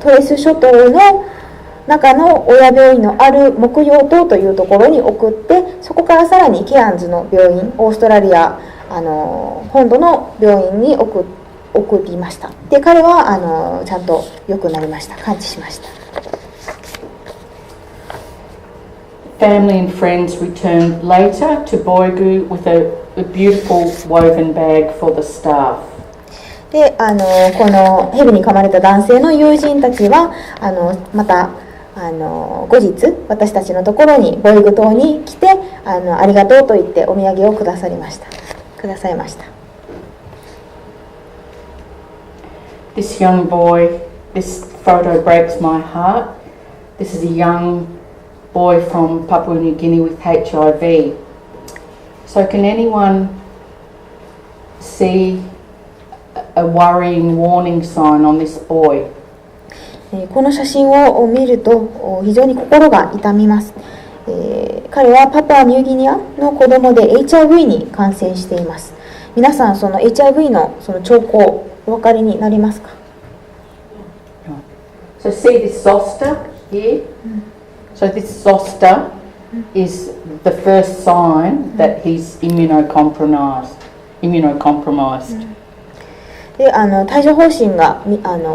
トレス諸島の中の親病院のある木曜島というところに送って、そこからさらにケアンズの病院、オーストラリア本土の病院に送りました。で、彼はちゃんと良くなりました。完治しました。Family and friends returned later to Boigu with a beautiful woven bag for the staff. で、このヘビに噛まれた男性の友人たちはまた後日私たちのところにボイグ島に来てありがとうと言ってお土産をくださいました。This young boy, this photo breaks my heart. This is a young boy from Papua New Guinea with HIV. So can anyone see a worrying warning sign on this boy? この写真を見ると非常に心が痛みます。彼はパプアニューギニアの子供で HIV に感染しています。皆さん、その HIV のその兆候お分かりになりますか？ So see this zoster here? So this zoster is the first sign that he's immunocompromised. で帯状疱疹が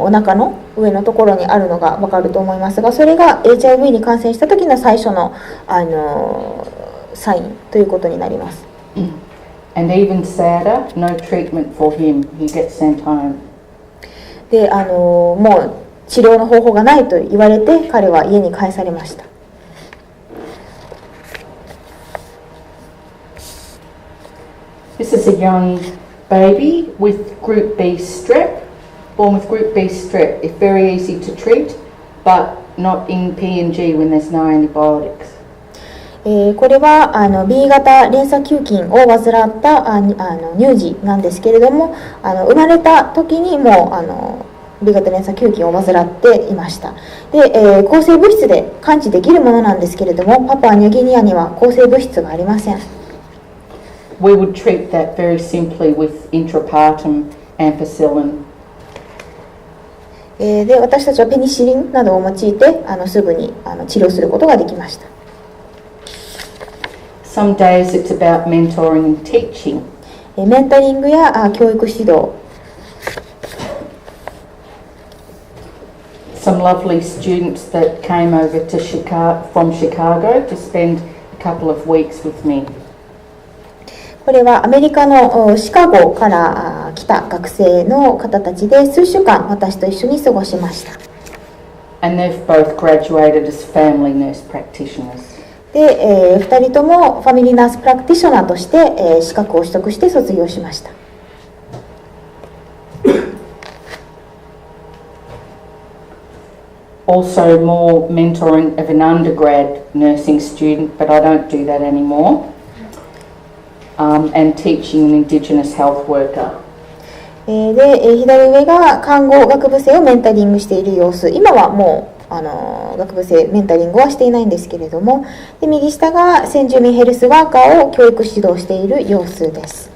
お腹の上のところにあるのが分かると思いますが、それが HIV に感染した時の最初の、サインということになります。And even sadder, no treatment for him. He gets sent home. でもう治療の方法がないと言われて、彼は家に帰されました。This is a young baby with Group B strep, born with Group B strep. It's very easy to treat, but not in PNG when there's no antibiotics. これはB 型連鎖球菌を患った乳児なんですけれども、生まれた時にもうB 型連鎖球菌を患っていました。で、抗生物質で完治できるものなんですけれども、パプアニューギニアには抗生物質がありません。We would treat that very simply with intrapartum ampicillin. で、私たちはペニシリンなどを用いてすぐに治療することができました。Some days it's about mentoring and teaching. メンタリングや教育指導。Some lovely students that came over to from Chicago to spend a couple of weeks with me. これはアメリカのシカゴから来た学生の方たちで、数週間私と一緒に過ごしました。And they've both graduated as family nurse practitioners. で、2人ともファミリーナースプラクティショナーとして、資格を取得して卒業しました。Also more mentoring of an undergrad nursing student, but I don't do that anymore. And teaching an Indigenous health worker. で、左上が看護学部生をメンタリングしている様子。今はもう学部生メンタリングはしていないんですけれども、で右下が先住民ヘルスワーカーを教育指導している様子です。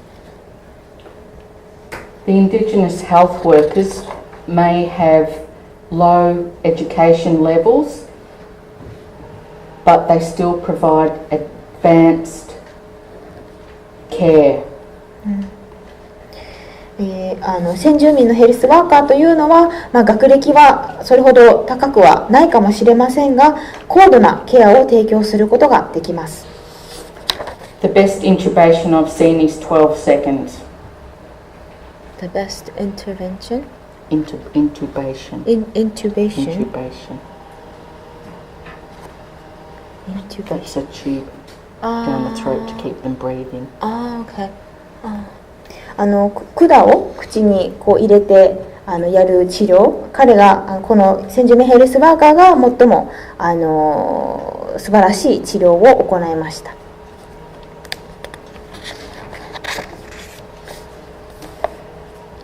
The Indigenous health workers may have low education levels, but they still provide advanced care. 先住民のヘルスワーカーというのは、学歴はそれほど高くはないかもしれませんが、高度なケアを提供することができます。The best intubation I've seen is 12 seconds. The best intervention? Intubation. Intubation. That's a tube down the throat to keep them breathing. Okay. 管を口にこう入れてやる治療、彼がこの先住民ヘルスワーカーが最も素晴らしい治療を行いました。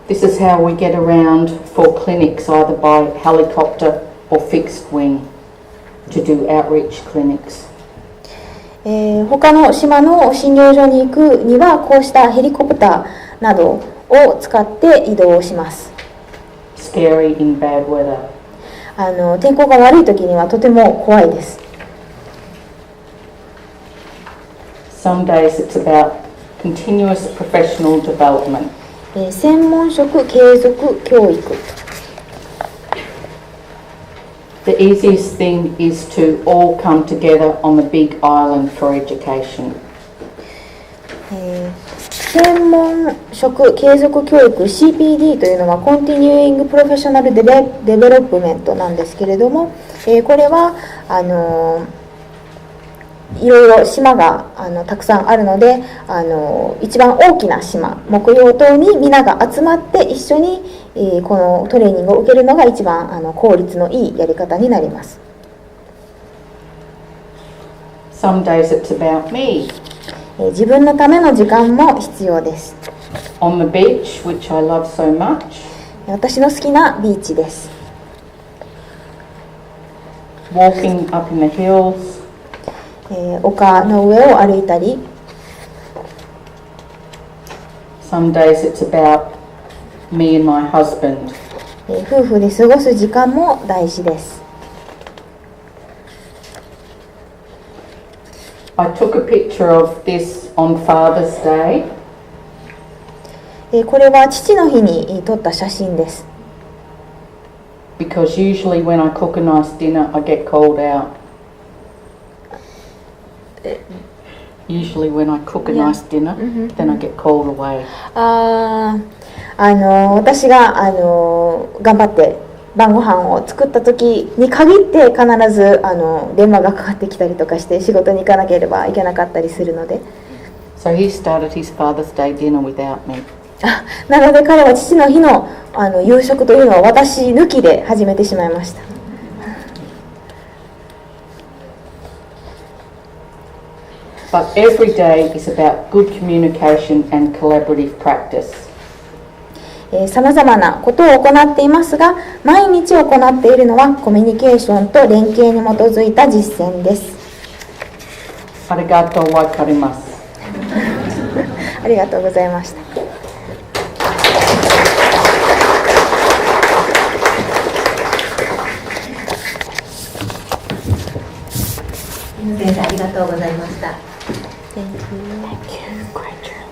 This is how we get around for clinics, either by helicopter or fixed wing, to do outreach clinics. 他の島の診療所に行くにはこうしたヘリコプターなどを使って移動します。Scary in bad weather. 天候が悪い時にはとても怖いです。Some days it's about continuous professional development. 専門職継続教育。The easiest thing is to all come together on the big island for education. 専門職継続教育 CPD というのは Continuing Professional Development なんですけれども、これはいろいろ島がたくさんあるので、一番大きな島、木曜島に皆が集まって一緒に、このトレーニングを受けるのが一番効率のいいやり方になります。Some days it's about me. 自分のための時間も必要です。On the beach, which I love so much. 私の好きなビーチです。Walking up in the hills. 丘の上を歩いたり。Some days it's about me and my husband. 夫婦で過ごす時間も大事です。I took a picture of this on Father's Day. これは父の日に撮った写真です。Because usually when I cook a nice dinner, I get called out. Usually when I cook a nice dinner, then I get called away. 私が頑張って晩ご飯を作った時に限って必ず電話がかかってきたりとかして仕事に行かなければいけなかったりするので。So he started his Father's Day dinner without me. なので彼は父の日の夕食というのを私抜きで始めてしまいました。But every day is about good communication and collaborative practice. さまざまなことを行っていますが、毎日行っているのはコミュニケーションと連携に基づいた実践です。ありがとうございます。ありがとうございました。先生ありがとうございました。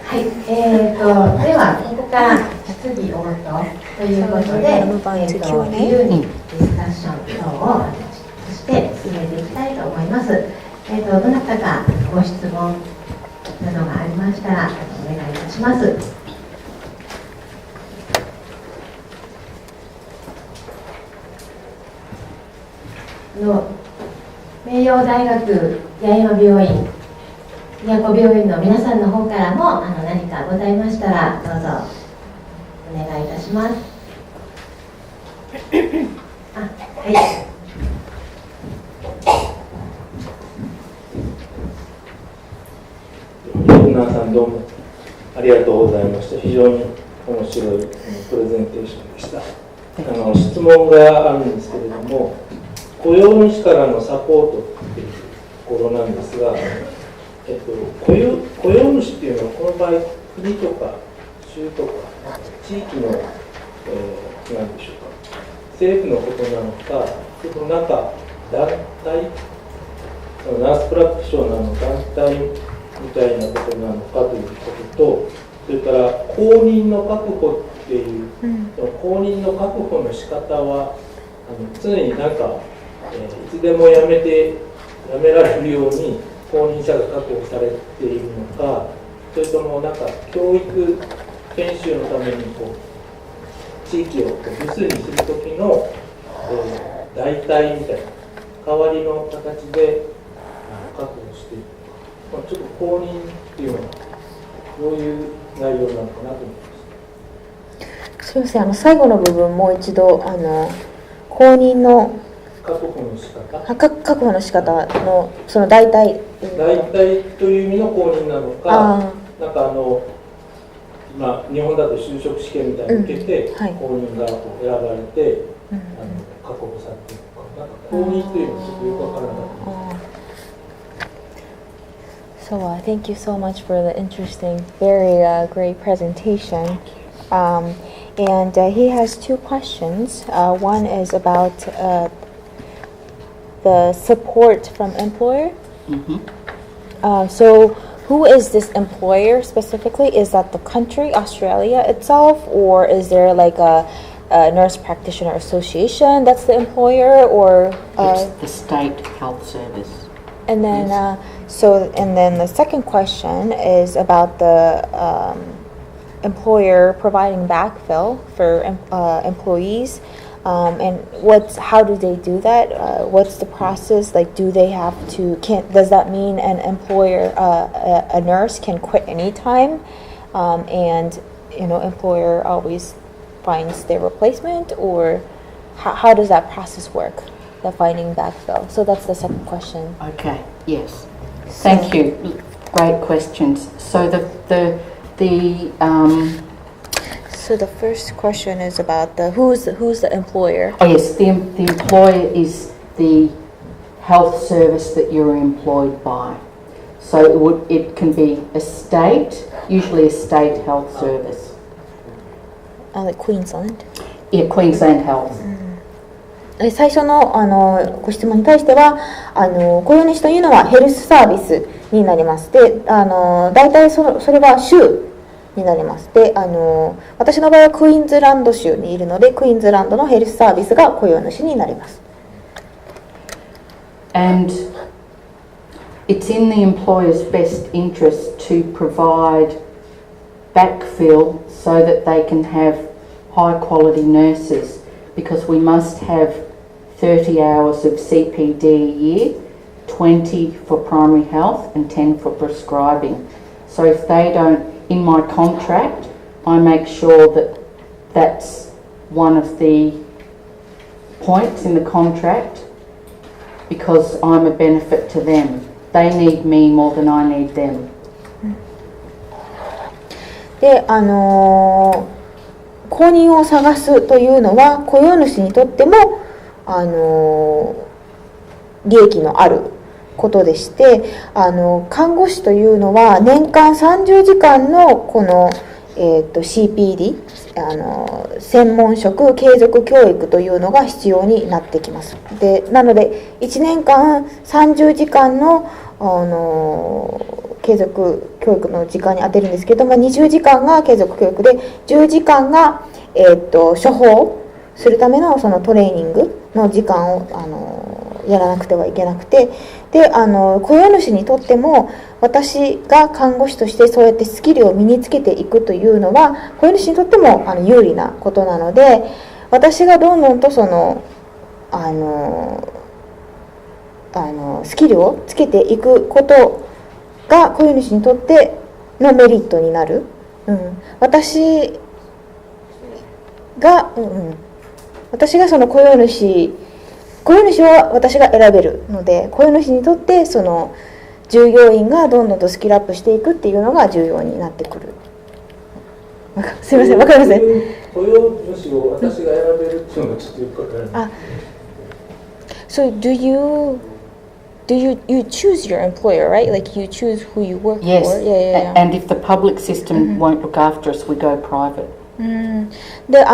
はい、ではここから質疑応答ということで、自由にディスカッション等をして進めていきたいと思います。どなたかご質問などがありましたらお願いいたします。名誉大学八重山病院宮古病院の皆さんの方からも何かございましたらどうぞお願いいたします。はい。皆さんどうもありがとうございました。非常に面白いプレゼンテーションでした。質問があるんですけれども、雇用主からのサポートっていうところなんですが、雇用主っていうのはこの場合国とか州とか地域の、何でしょうか、政府のことなのか、それとなんか団体、ナースプラクティショナーの団体みたいなことなのかということと、それから公認の確保っていう、公認の確保の仕方は常になんか、いつでもやめられるように公認者が確保されているのか、それともなんか教育研修のために地域を部数にする時の、代替みたいな代わりの形で確保しているのか、ちょっと公認っていうのはどういう内容なのかなと思います。すみません、最後の部分もう一度公認の確保の仕方、確保の仕方のその代替という意味の公認なのか、なんか日本だと就職試験みたいに受けて、公認が選ばれて、確保されているのか、なんか公認というのはちょっとよくわからなかった。So thank you so much for the interesting, very great presentation. And he has two questions. One is about the support from employer. So who is this employer specifically? Is that the country, Australia itself, or is there like a nurse practitioner association that's the employer, or it's the state health service? And then and then the second question is about the employer providing backfill for employees. And how do they do that? What's the process? Like, do they have to? Does that mean an employer, a nurse, can quit anytime, and employer always finds their replacement, or how does that process work? The finding backfill. So that's the second question. Okay. Yes. Thank you. Great questions. So So the first question is about who's the employer? Oh yes, the employer is the health service that you're employed by. So it can be a state, usually a state health service. Like Queensland? Yeah, Queensland Health. 最初のご質問に対しては雇用主というのはヘルスサービスになります。で大体それは州になります。で、私の場合はクイーンズランド州にいるので、クイーンズランドのヘルスサービスが雇用主になります。And it's in the employer's best interest to provide backfill so that they can have high quality nurses, because we must have 30 hours of CPD a year, 20 for primary health and 10 for prescribing. So if they don't, in my contract, I make sure that that's one of the points in the contract, because I'm a benefit to them. They need me more than I need them. で、公認を探すというのは雇用主にとっても利益のあることでして、看護師というのは年間30時間のこの、CPD 専門職継続教育というのが必要になってきます。で、なので1年間30時間の、継続教育の時間に当てるんですけども、20時間が継続教育で10時間が、処方するためのそのトレーニングの時間をやらなくてはいけなくて、で雇用主にとっても私が看護師としてそうやってスキルを身につけていくというのは雇用主にとっても有利なことなので、私がどんどんとそのスキルをつけていくことが雇用主にとってのメリットになる、私がその雇用主は私が選べるので、雇用主にとってその従業員がどんどんとスキルアップしていくっていうのが重要になってくる。すいません、わかりません。雇用主を私が選べるっていうのがちょっとよくわからない。So do you choose your employer, right? Like you choose who you work yes. for? Yeah. And if the public system won't look after us, we go private. で、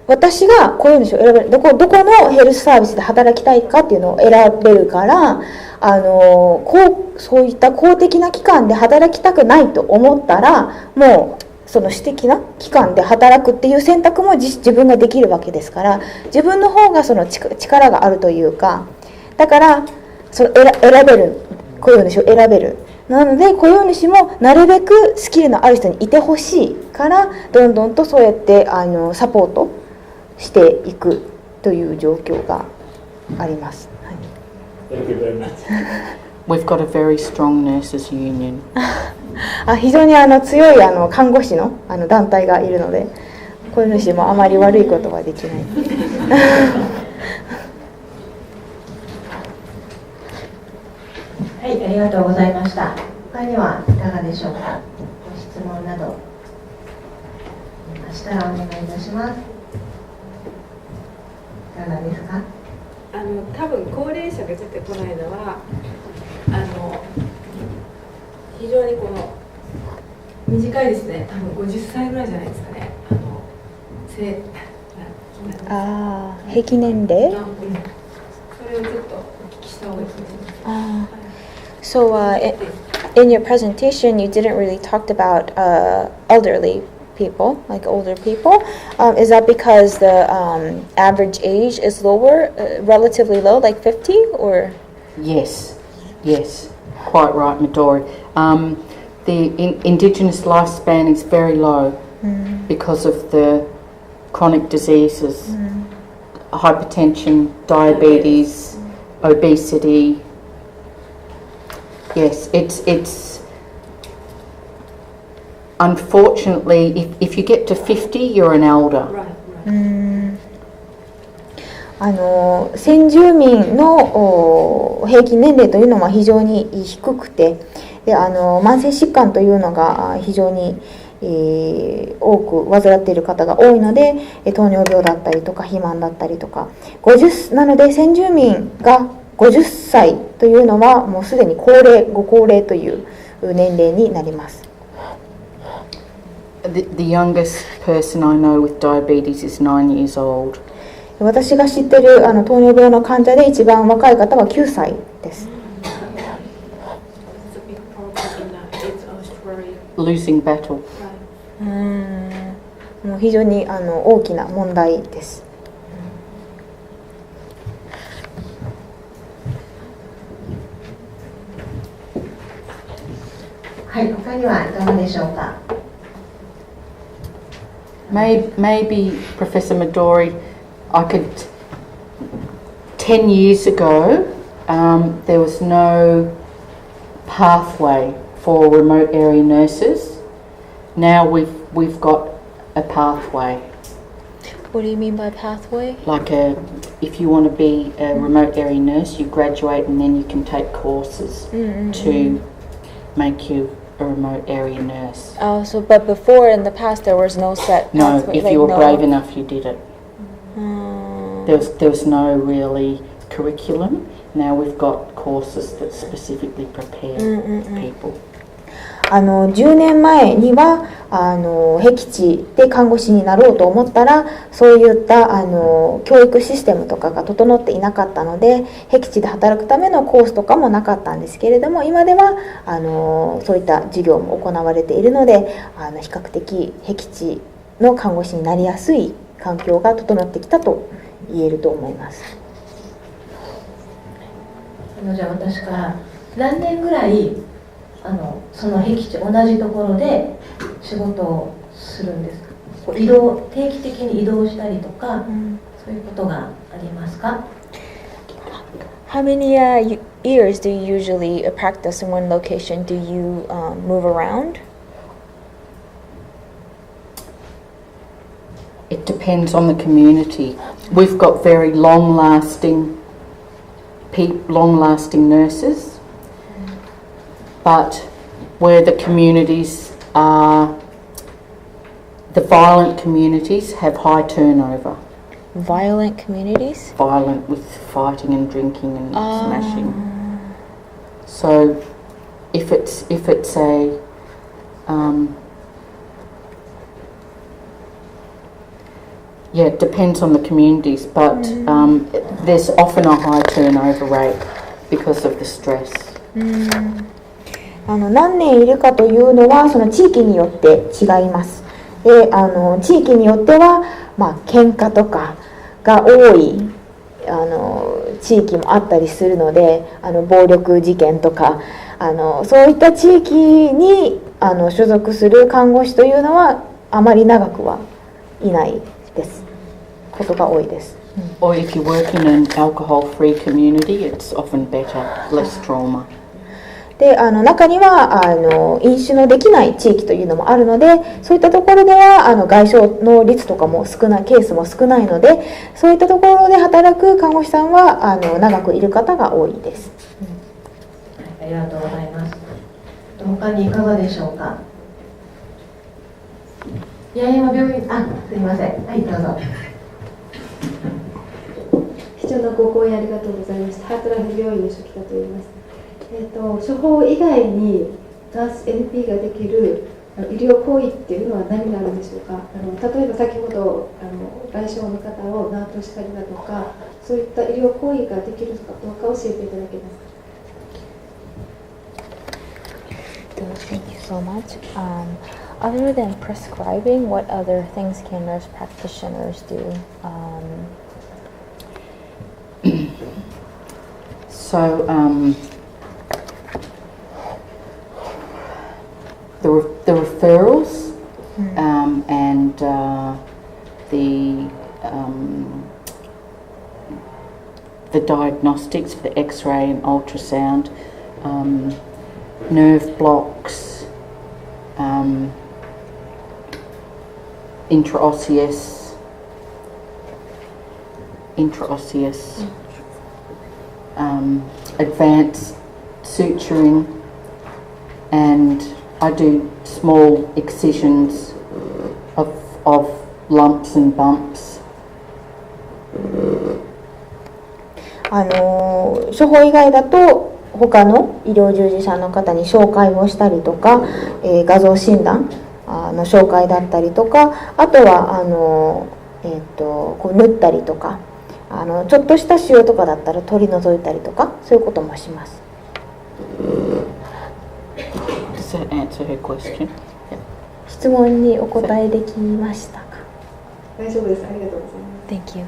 私が雇用主を選べる、どこのヘルスサービスで働きたいかっていうのを選べるから、そういった公的な機関で働きたくないと思ったら、もうその私的な機関で働くっていう選択も自分ができるわけですから、自分の方がその力があるというか、だからその選べる、雇用主を選べる。なので雇用主もなるべくスキルのある人にいてほしいから、どんどんとそうやってサポートしていくという状況があります。Thank you very much. We've got a very strong nurses union. 非常に強い看護師の団体がいるので、雇用主もあまり悪いことはできない。はい、ありがとうございました。他にはいかがでしょうか。ご質問などありましたらお願いいたします。いかがですか。多分高齢者が出てこないのは非常にこの短いですね。多分50歳ぐらいじゃないですかね。平均年齢。それをちょっとお聞きした方がいいですね。So in your presentation, you didn't really talk about elderly people, like older people. Is that because the average age is lower, relatively low, like 50, or? Yes, quite right, Midori. The Indigenous lifespan is very low because of the chronic diseases, hypertension, diabetes, obesity. Yes, it's unfortunately, if you get to 50, you're an elder. 先住民の平均年齢というのは非常に低くて、で慢性疾患というのが非常に多く患っている方が多いので、糖尿病だったりとか肥満だったりとか、なので先住民が50歳というのはもうすでにご高齢という年齢になります。The youngest person I know with diabetes is 9 years old. 私が知っている糖尿病の患者で一番若い方は9歳です。Losing battle. もう非常に大きな問題です。はい、他にはいかがでしょうか。Maybe Professor Midori, I could. 10 years ago, there was no pathway for remote area nurses. Now we've got a pathway. What do you mean by pathway? Like if you want to be a remote area nurse, you graduate and then you can take courses to make you a remote area nurse. Oh, but before in the past there was no set pathway? No, if you were brave enough, you did it. There was no really curriculum. Now we've got courses that specifically prepare people. 10年前には僻地で看護師になろうと思ったらそういった教育システムとかが整っていなかったので僻地で働くためのコースとかもなかったんですけれども、今ではそういった授業も行われているので比較的僻地の看護師になりやすい環境が整ってきたと言えると思います。じゃあ私から何年ぐらいその僻地同じところで仕事をするんですか？定期的に移動したりとか、そういうことがありますか？ How many years do you usually practice in one location? Do you move around? It depends on the community. We've got very long-lasting nurses, but where the communities are, the violent communities have high turnover. Violent communities? Violent with fighting and drinking and smashing. So if it's a it depends on the communities, but there's often a high turnover rate because of the stress. 何年いるかというのはその地域によって違います。で地域によっては、喧嘩とかが多い地域もあったりするので暴力事件とかそういった地域に所属する看護師というのはあまり長くはいないですことが多いです。Or if you work in an alcohol-free community, it's often better, less trauma. で中には飲酒のできない地域というのもあるので、そういったところでは外傷の率とかもケースも少ないので、そういったところで働く看護師さんは長くいる方が多いです。ありがとうございます。他にいかがでしょうか。八重山病院、すいません。はい、どうぞ。貴重なご講演ありがとうございました。ハートライフ病院の初期だと言います。処方以外にナース NP ができる医療行為っていうのは何になるんでしょうか。例えば先ほど外傷の方をナートしたりだとか、そういった医療行為ができるかどうか教えていただけますか。Thank you so much. Other than prescribing, what other things can nurse practitioners do? The referrals and the diagnostics for the X-ray and ultrasound, nerve blocks, intraosseous, advanced suturing, and I do small excisions of lumps and bumps. 処方以外だと他の医療従事者の方に紹介をしたりとか、画像診断の紹介だったりとか、あとはこう縫ったりとかちょっとした腫瘍とかだったら取り除いたりとか、そういうこともします。Does that answer her question? 質質問にお答えできましたか？大丈夫です。ありがとうございます。 Thank you.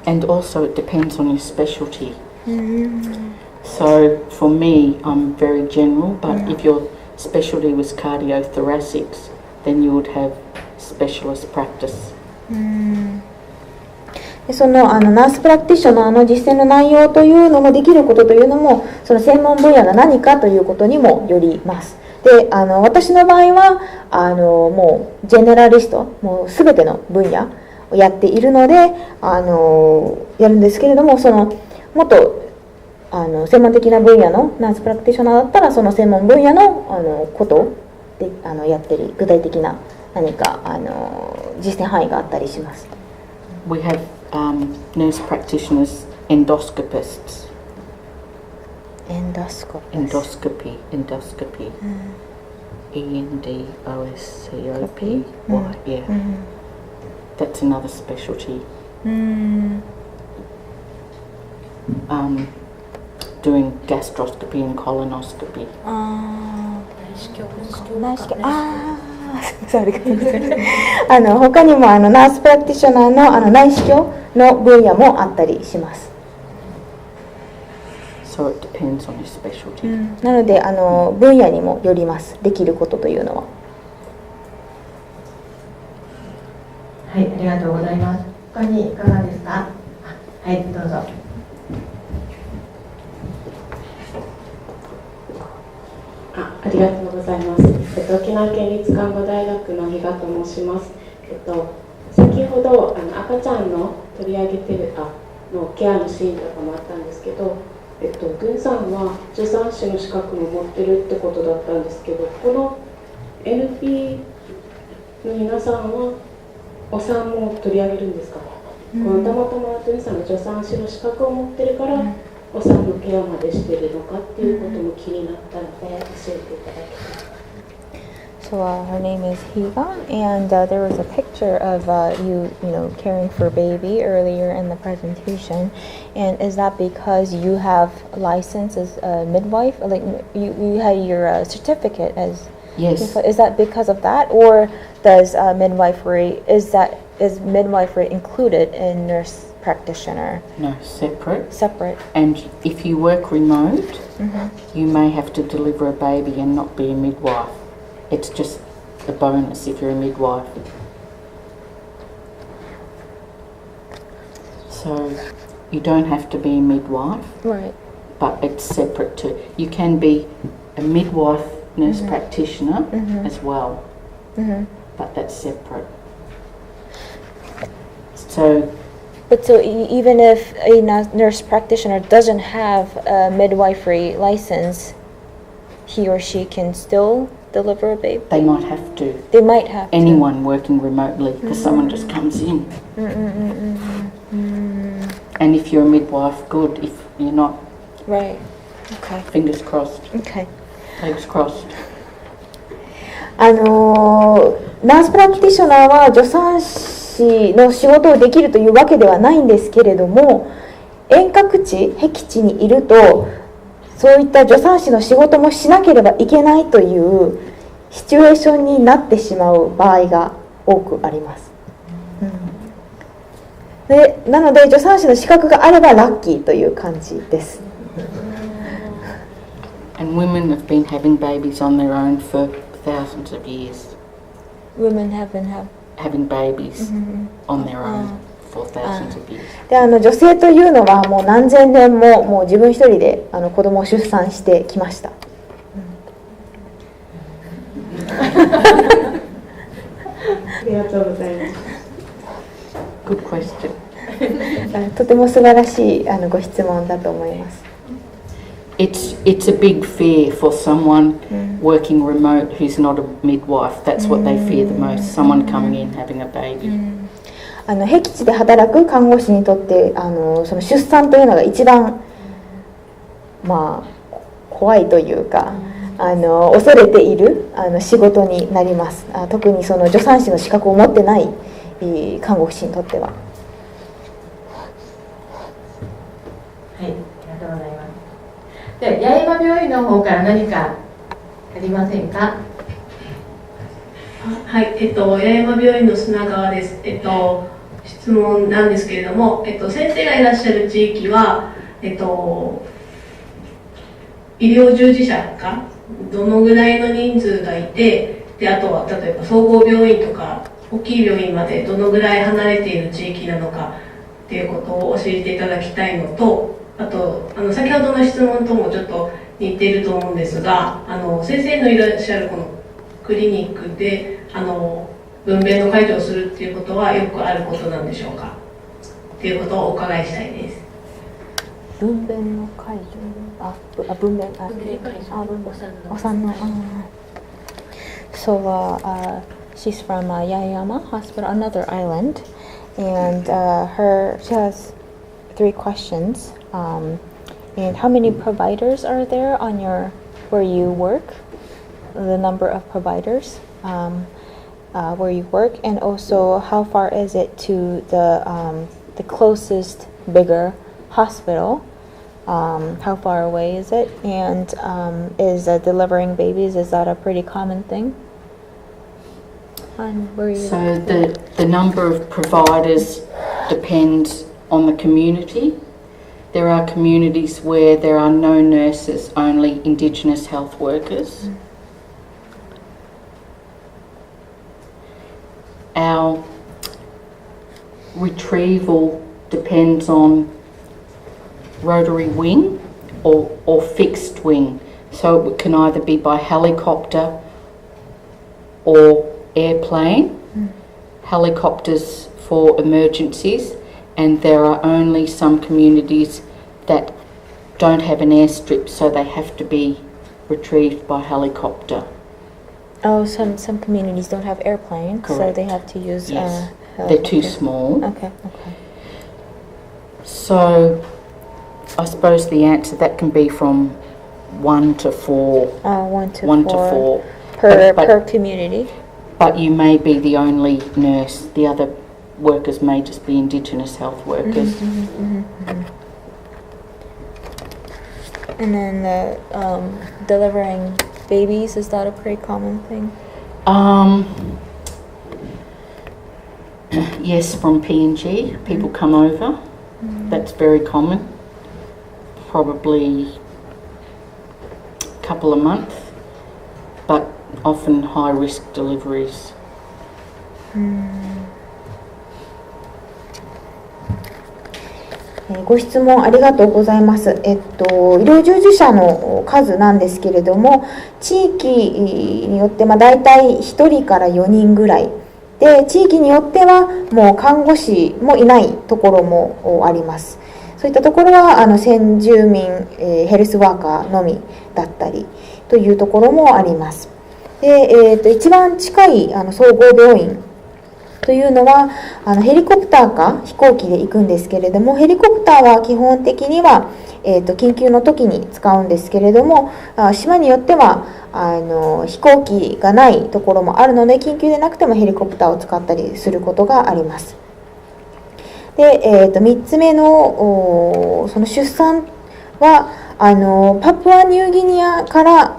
And also it depends on your specialty. So for me, I'm very general, but if your specialty was cardiothoracics, then you would have specialist practice. でそのナースプラクティショナーの実践の内容というのもできることというのもその専門分野が何かということにもよります。で私の場合はもうジェネラリスト、もう全ての分野をやっているのでやるんですけれども、そのもっと専門的な分野のナースプラクティショナーだったらその専門分野のことでやってる具体的な何か実践範囲があったりします。We have nurse practitioners, endoscopists. Endoscopy. E-N-D-O-S-C-O-P. Yeah. That's another specialty. Doing gastroscopy and colonoscopy. 他にもナースプラクティショナーの内視鏡の分野もあったりします。So it depends on your specialty. なので分野にもよります。できることというのは。はい、ありがとうございます。他にいかがですか？はい、どうぞ。ありがとうございます。沖縄県立看護大学の比嘉と申します。先ほど赤ちゃんの取り上げてるのケアのシーンとかもあったんですけど、軍さんは助産師の資格も持ってるってことだったんですけど、この NP の皆さんはお産も取り上げるんですか？このたまたま軍さんが助産師の資格を持ってるから、お産のケアまでしてるのかっていうことも気になったので教えていただきます。So her name is Higa, and there was a picture of you caring for a baby earlier in the presentation. And is that because you have a license as a midwife? Like you had your certificate as Yes. Is that because of that, or does midwifery is midwifery included in nurse practitioner? No, separate. Separate. And if you work remote, you may have to deliver a baby and not be a midwife. It's just a bonus if you're a midwife. So you don't have to be a midwife, Right. but it's separate too. You can be a midwife nurse practitioner as well, but that's separate. So even if a nurse practitioner doesn't have a midwifery license, he or she can still deliver a baby? they might have to. They might have Anyone working remotely, because someone just comes in. And if you're a midwife, good. If you're not, to. Right. Okay. fingers crossed, Okay. legs crossed. ナースプラクティショナーは助産師の仕事をできるというわけではないんですけれども、遠隔地、僻地にいるとそういった助産師の仕事もしなければいけないというシチュエーションになってしまう場合が多くあります。でなので助産師の資格があればラッキーという感じです。And women have been having babies on their own for thousands of years. Women have Having babies on their own for thousands of years. で女性というのはもう何千年もう自分一人で子供を出産してきました。ありがとうございます。Good question. とても素晴らしいご質問だと思います。It's a big fear for someone working remote who's not a midwife. That's what they fear the most. Someone coming in having a baby. 僻地で働く看護師にとってその出産というのが一番怖いというか恐れている仕事になります。特にその助産師の資格を持ってない看護師にとっては。はい、ありがとうございます。で、八重山病院の方から何かありませんか？はい、八重山病院の砂川です。質問なんですけれども、先生がいらっしゃる地域は、医療従事者がどのぐらいの人数がいて、であとは例えば総合病院とか大きい病院までどのぐらい離れている地域なのかっていうことを教えていただきたいのと、あと先ほどの質問ともちょっと似ていると思うんですが、先生のいらっしゃるこのクリニックで分娩の介助をするっていうことはよくあることなんでしょうかっていうことをお伺いしたいです。分娩の介助、分娩、お産の、So she's from Yayama Hospital, another island, and she has 3 questions. And how many providers are there on where you work? The number of providers where you work, and also how far is it to the closest bigger hospital? How far away is it? And is delivering babies, is that a pretty common thing? So the number of providers depends on the community. There are communities where there are no nurses, only Indigenous health workers. Our retrieval depends on rotary wing or fixed wing. So it can either be by helicopter or airplane. Helicopters for emergencies, and there are only some communities that don't have an airstrip, so they have to be retrieved by helicopter. Oh, some communities don't have airplanes, Correct. so they have to use Yes. helicopter. They're too small. Okay. So I suppose the answer that can be from 1 to 4. 1 to 4 per community. But you may be the only nurse. The other workers may just be Indigenous health workers. And then delivering babies, is that a pretty common thing? Yes, from PNG, people come over. That's very common. Probably a couple of months, but often high-risk deliveries. ご質問ありがとうございます。医療従事者の数なんですけれども、地域によってだいたい1人から4人ぐらいで、地域によってはもう看護師もいないところもあります。そういったところは先住民、ヘルスワーカーのみだったりというところもあります。で、一番近い総合病院というのはヘリコプターか飛行機で行くんですけれども、ヘリコプターは基本的には、緊急の時に使うんですけれども、島によっては飛行機がないところもあるので、緊急でなくてもヘリコプターを使ったりすることがあります。で、3つ目のその出産はパプアニューギニアから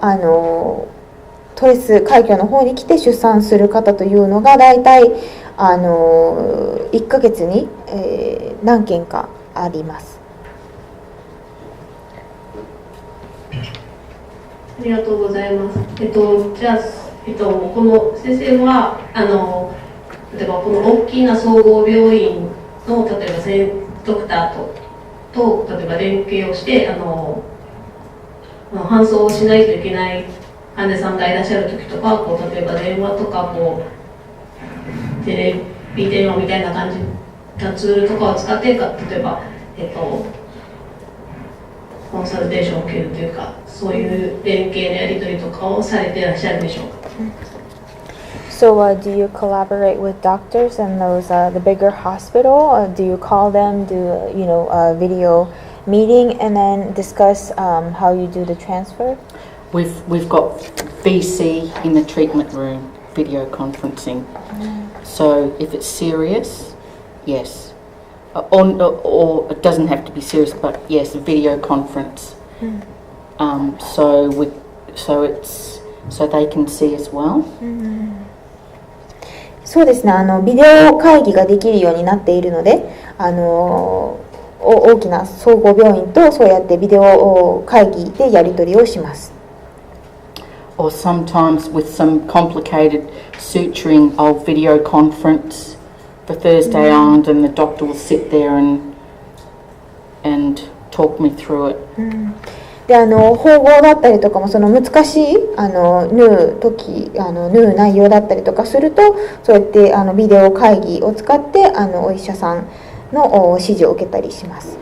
トレス海峡の方に来て出産する方というのがだいたい1ヶ月に、何件かあります。ありがとうございます。じゃあ、この先生は例えばこの大きな総合病院の例えばドクターと例えば連携をして搬送をしないといけない患者さんがいらっしゃる時とか、例えば電話とかテレビ電話みたいな感じのツールとかを使って例えばコンサルテーションを受けるというか、そういう連携のやり取りとかをされていらっしゃるでしょうか。So do you collaborate with doctors in those the bigger hospital? Do you call them, do a video meeting and then discuss how you do the transfer? We've got VC in the treatment room, video conferencing. So if it's serious, yes. Or it doesn't have to be serious, but yes, a video conference. So it's so they can see as well. そうですね、ビデオ会議ができるようになっているので、大きな総合病院とそうやってビデオ会議でやり取りをします。Or sometimes with some complicated suturing, I'll video conference for Thursday Island and the doctor will sit there and talk me through it. で縫合だったりとかもその難しい縫う内容だったりとかするとそうやってビデオ会議を使ってお医者さんの指示を受けたりします。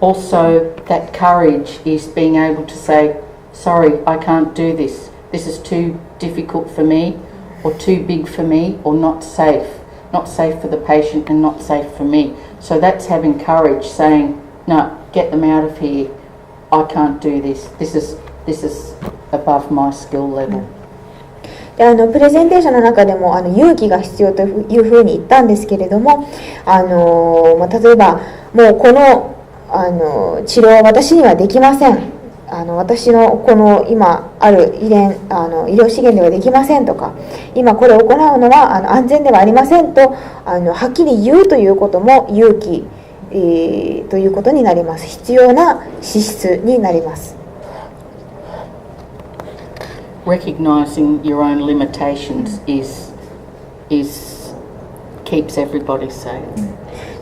Also, that courage is being able to say, sorry, I can't do this. This is too difficult for me, or too big for me, or not safe. Not safe for the patient and not safe for me. So that's having courage, saying, no, get them out of here. I can't do this. This is above my skill level. でプレゼンテーションの中でも勇気が必要というふうに言ったんですけれども、例えばもうこの治療は私にはできません。私のこの今ある医療資源ではできませんとか、今これを行うのは安全ではありませんとはっきり言うということも勇気、ということになります。必要な資質になります。Recognizing your own limitations is keeps everybody safe.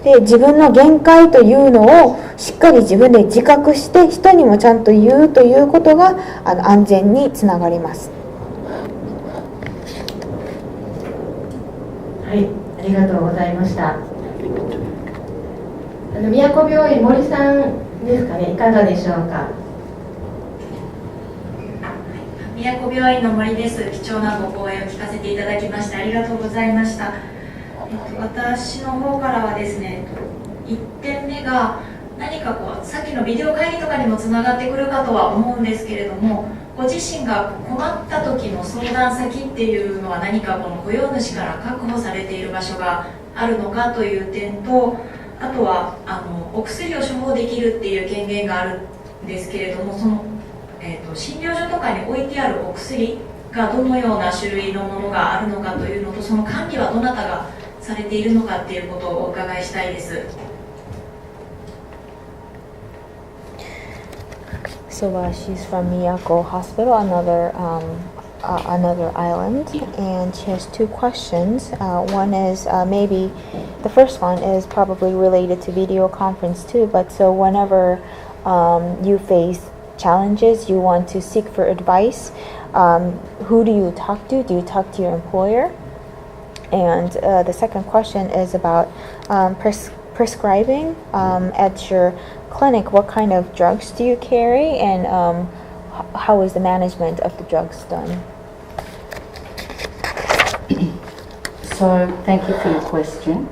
で自分の限界というのをしっかり自分で自覚して人にもちゃんと言うということが安全につながります。はい、ありがとうございました。宮古病院森さんですかね、いかがでしょうか。宮古病院の森です。貴重なご講演を聞かせていただきましてありがとうございました。私の方からはですね、1点目が何かさっきのビデオ会議とかにもつながってくるかとは思うんですけれども、ご自身が困った時の相談先っていうのは何かこの雇用主から確保されている場所があるのかという点と、あとはお薬を処方できるっていう権限があるんですけれども、その、診療所とかに置いてあるお薬がどのような種類のものがあるのかというのと、その管理はどなたがされているのかっていうことをお伺いしたいです。So she's from Miyako Hospital, another island, and she has two questions. One is maybe the first one is probably related to video conference too. But so whenever you face challenges, you want to seek for advice. Who do you talk to? Do you talk to your employer? And the second question is about prescribing at your clinic. What kind of drugs do you carry, and how is the management of the drugs done? So, thank you for your question.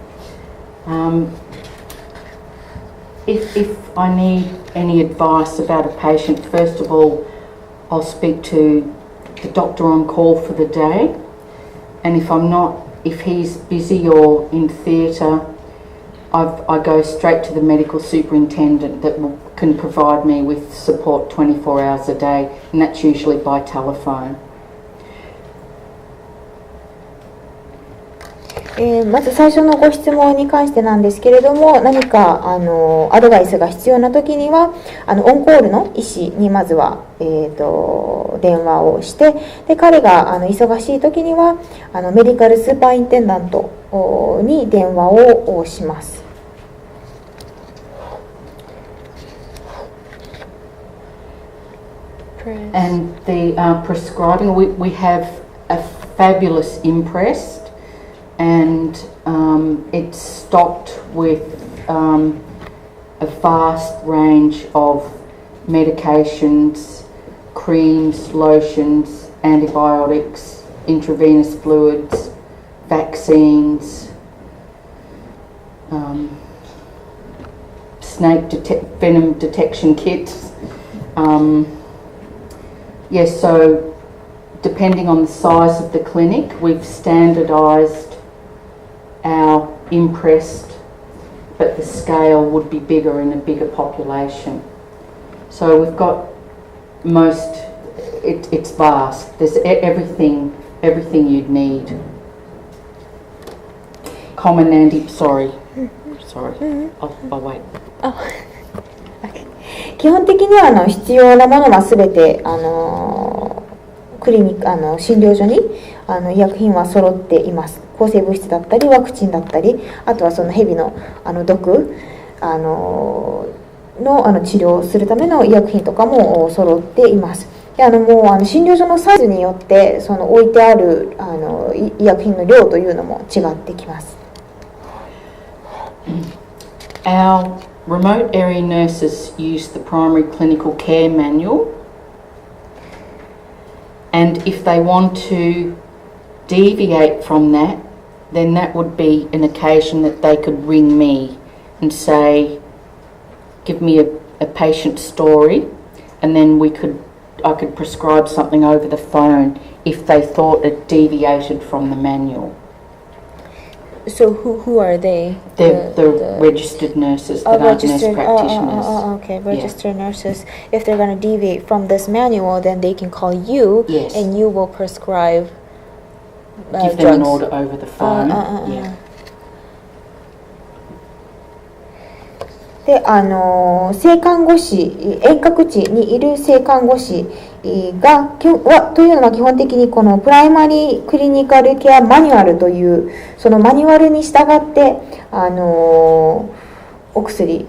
If I need any advice about a patient, first of all, I'll speak to the doctor on call for the day, and if he's busy or in theatre, I go straight to the medical superintendent that can provide me with support 24 hours a day, and that's usually by telephone. まず最初のご質問に関してなんですけれども、何かアドバイスが必要な時にはオンコールの医師にまずは、電話をして、で彼が忙しい時にはメディカルスーパーインテンダントに電話をします。And the prescribing, we have a fabulous impress, and it's stocked with a vast range of medications, creams, lotions, antibiotics, intravenous fluids, vaccines, venom detection kits. Yes, so depending on the size of the clinic, we've standardised our impressed but the scale would be bigger in a bigger population. So we've got it's vast. There's everything you'd need. Common sorry. I'll wait. 基本的には必要なものはすべてクリニック診療所に医薬品は揃っています。抗生物質だったりワクチンだったり、あとはその蛇の毒の治療をするための医薬品とかも揃っています。でもう診療所のサイズによってその置いてある医薬品の量というのも違ってきます。Our remote area nurses use the primary clinical care manual, and if they want to deviate from that, then that would be an occasion that they could ring me and say, give me a patient story, and then I could prescribe something over the phone if they thought it deviated from the manual. So who are they? They're the registered nurses that aren't nurse practitioners. Okay, registered nurses. If they're going to deviate from this manual, then they can call you, Yes. and you will prescribe Give drugs. them an order over the phone. Yeah. で性看護師、遠隔地にいる性看護師がというのは基本的にこのプライマリークリニカルケアマニュアルというそのマニュアルに従ってお薬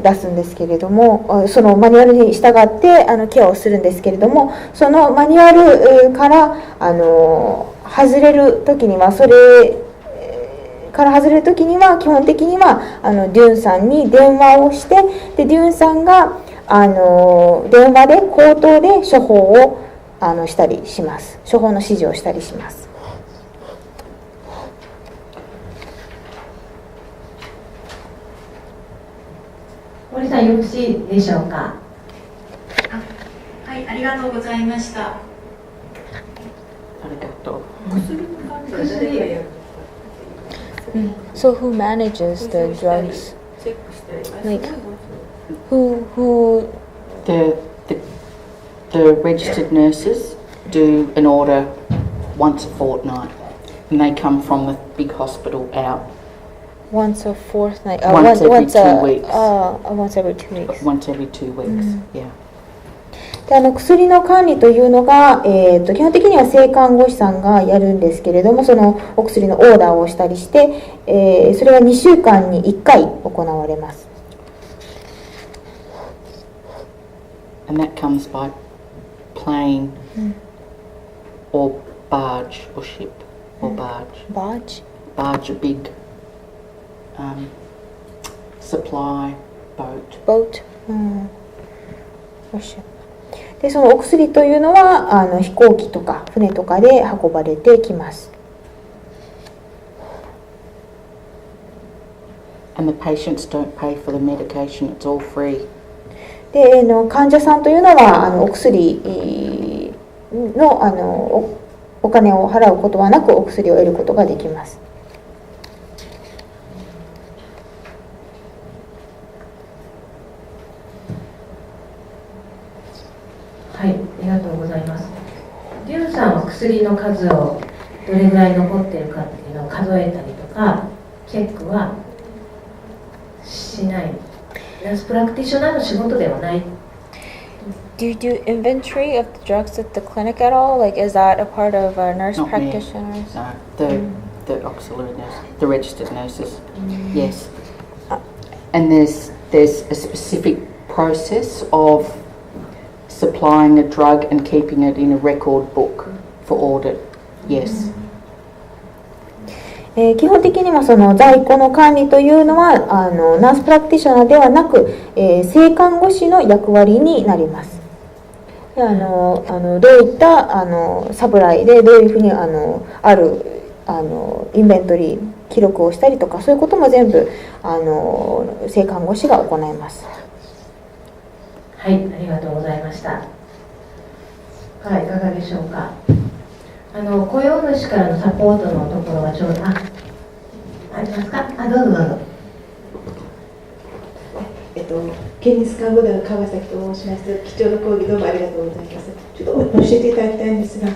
出すんですけれども、そのマニュアルに従ってケアをするんですけれども、そのマニュアルから外れる時には基本的にはデューンさんに電話をして、でデューンさんが電話で口頭で処方をしたりします。処方の指示をしたりします。森さん、よろしいでしょうか。はい、ありがとうございました。ありがとう。So who manages the drugs? Like who? The registered nurses do an order once a fortnight, and they come from the big hospital out. Once a fortnight. Once every 2 weeks. Once every 2 weeks. Once every 2 weeks. Yeah. で薬の管理というのが、基本的には性看護師さんがやるんですけれども、そのお薬のオーダーをしたりして、それは2週間に1回行われます。And that comes by plane or barge or ship or barge. Barge? Barge, a big supply boat. Boat? Or ship. でそのお薬というのは飛行機とか船とかで運ばれてきます。And the patients don't pay for the medication; it's all free. で患者さんというのはお薬のお金を払うことはなくお薬を得ることができます。はい、ありがとうございます。デューンさんは薬の数をどれぐらい残っているかっていうのを数えたりとかチェックはしない。ナースプラクティショナーの仕事ではない。Do you do inventory of the drugs at the clinic at all? Like, is that a part of nurse Not practitioners? Me. No, the auxiliary nurse, the registered nurses. Yes. And there's a specific process of supplying a drug and keeping it in a record book for audit. Yes. 基本的にはその在庫の管理というのはナースプラクティショナーではなく、性看護師の役割になります。でどういったサプライでどういうふうにあるインベントリー記録をしたりとか、そういうことも全部性看護師が行います。はい、ありがとうございました。はい、いかがでしょうか。雇用主からのサポートのところはありますか。どうぞどうぞ。県立看護大の川崎と申します。貴重な講義どうもありがとうございます。ちょっと教えていただきたいんですが、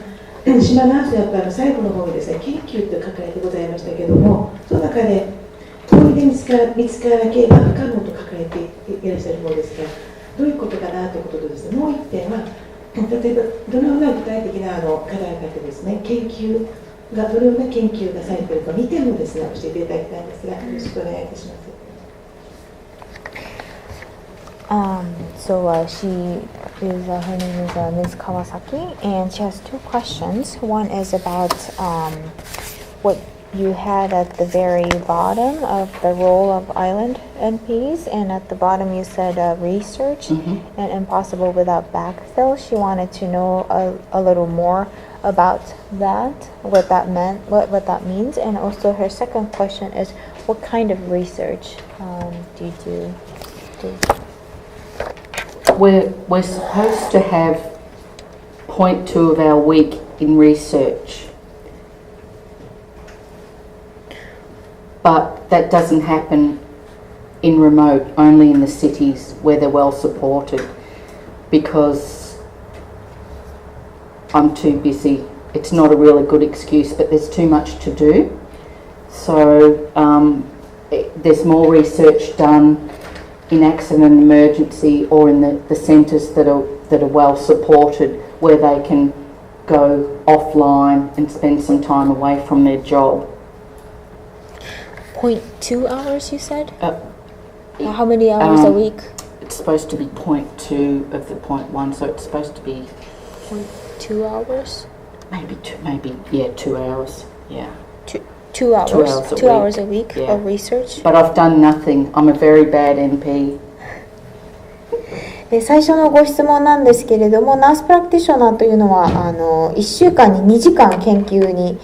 島ナースのやっぱ最後の方にですね、研究と書かれてございましたけれども、その中で講義で見つからなければ不可能と書かれていらっしゃる方ですが、どういうことかなということとですね、もう一点は、例えばどのような具体的な課題があってですね、研究がどのような研究がされているか2点もですね、教えていただきたいんですが、よろしくお願いいたします。Her name is Ms. Kawasaki, and she has two questions. One is about what you had at the very bottom of the role of island NPs, and at the bottom you said research and impossible without backfill. She wanted to know a little more about that, what that meant, what that means, and also her second question is what kind of research do you do? We're supposed to have 0.2 of our week in research, but that doesn't happen in remote, only in the cities where they're well supported, because I'm too busy. It's not a really good excuse, but there's too much to do. So there's more research done in accident and emergency, or in the centres that are well supported, where they can go offline and spend some time away from their job. 0.2 hours, you said? How many hours a week? It's supposed to be 0.2 of the 0.1, so it's supposed to be 0.2 hours? Maybe 2 hours. Yeah. 2 hours. 2 hours a week yeah. of research. But I've done nothing. I'm a very bad NP. で最初のご質問なんですけれども、ナースプラクティショナーというのは1週間に2時間研究に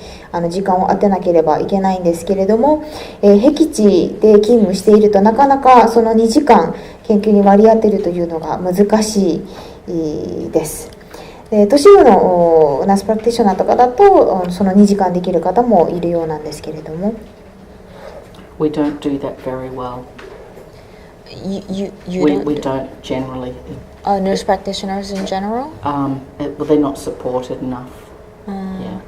時間を当てなければいけないんですけれども、僻地で勤務しているとなかなかその2時間研究に割り当てるというのが難しいです。都市部のナースプラクティショナーとかだとその2時間できる方もいるようなんですけれども。We don't do that very well. We don't generally. Nurse practitioners in general? Well, they're not supported enough. Yeah.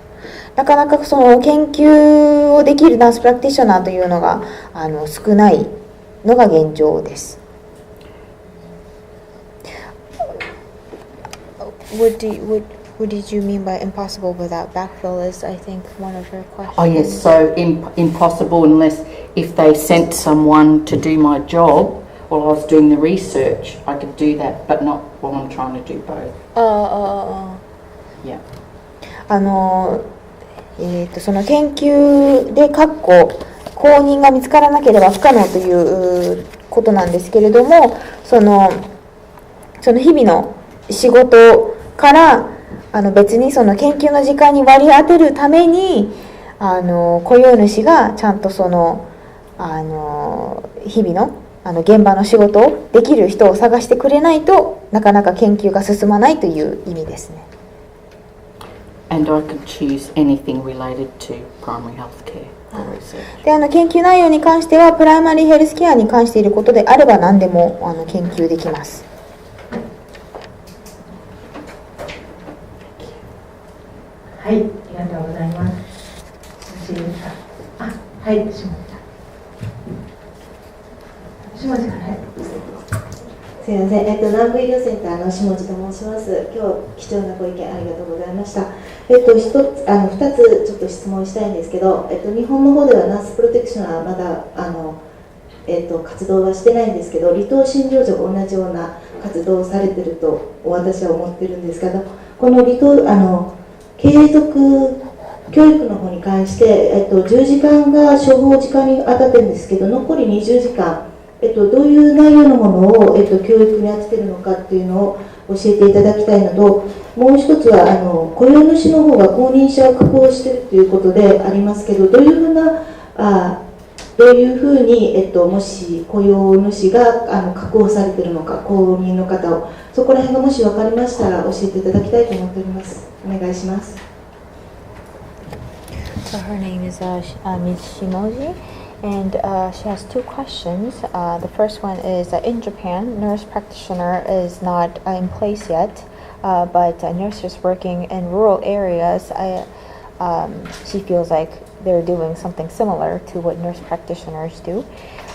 なかなかその研究をできるナースプラクティショナーというのが少ないのが現状です。What did you mean by impossible without backfill is, I think, one of your questions. Oh yes, so impossible unless if they sent someone to do my job while I was doing the research, I could do that, but not while I'm trying to do both. Yeah. その研究で公認が見つからなければ不可能ということなんですけれども、その日々の仕事から別にその研究の時間に割り当てるために雇用主がちゃんとその日々の現場の仕事をできる人を探してくれないとなかなか研究が進まないという意味ですね。And I could choose anything related to primary health care for research. で研究内容に関してはプライマリーヘルスケアに関していることであれば何でも研究できます。はい、ありがとうございます。よろしいですか。はい、下地から。すみません、南部医療センターの下地と申します。今日貴重なご意見ありがとうございました。2つちょっと質問したいんですけど、日本の方ではナースプロテクショナーはまだ活動はしてないんですけど、離島診療所が同じような活動をされてると私は思ってるんですけど、この離島継続教育の方に関して、10時間が処方時間に当たってるんですけど、残り20時間、どういう内容のものを、教育に当ててるのかっていうのを教えていただきたいのと、もう一つは雇用主の方が公認者を確保しているということでありますけど、どういうふうに、もし雇用主が確保されているのか、公認の方を、そこら辺がもし分かりましたら教えていただきたいと思っております。お願いします。So her name is Ms. Shimoji, And she has two questions. The first one is in Japan, nurse practitioner is not in place yet, but nurses working in rural areas, she feels like they're doing something similar to what nurse practitioners do.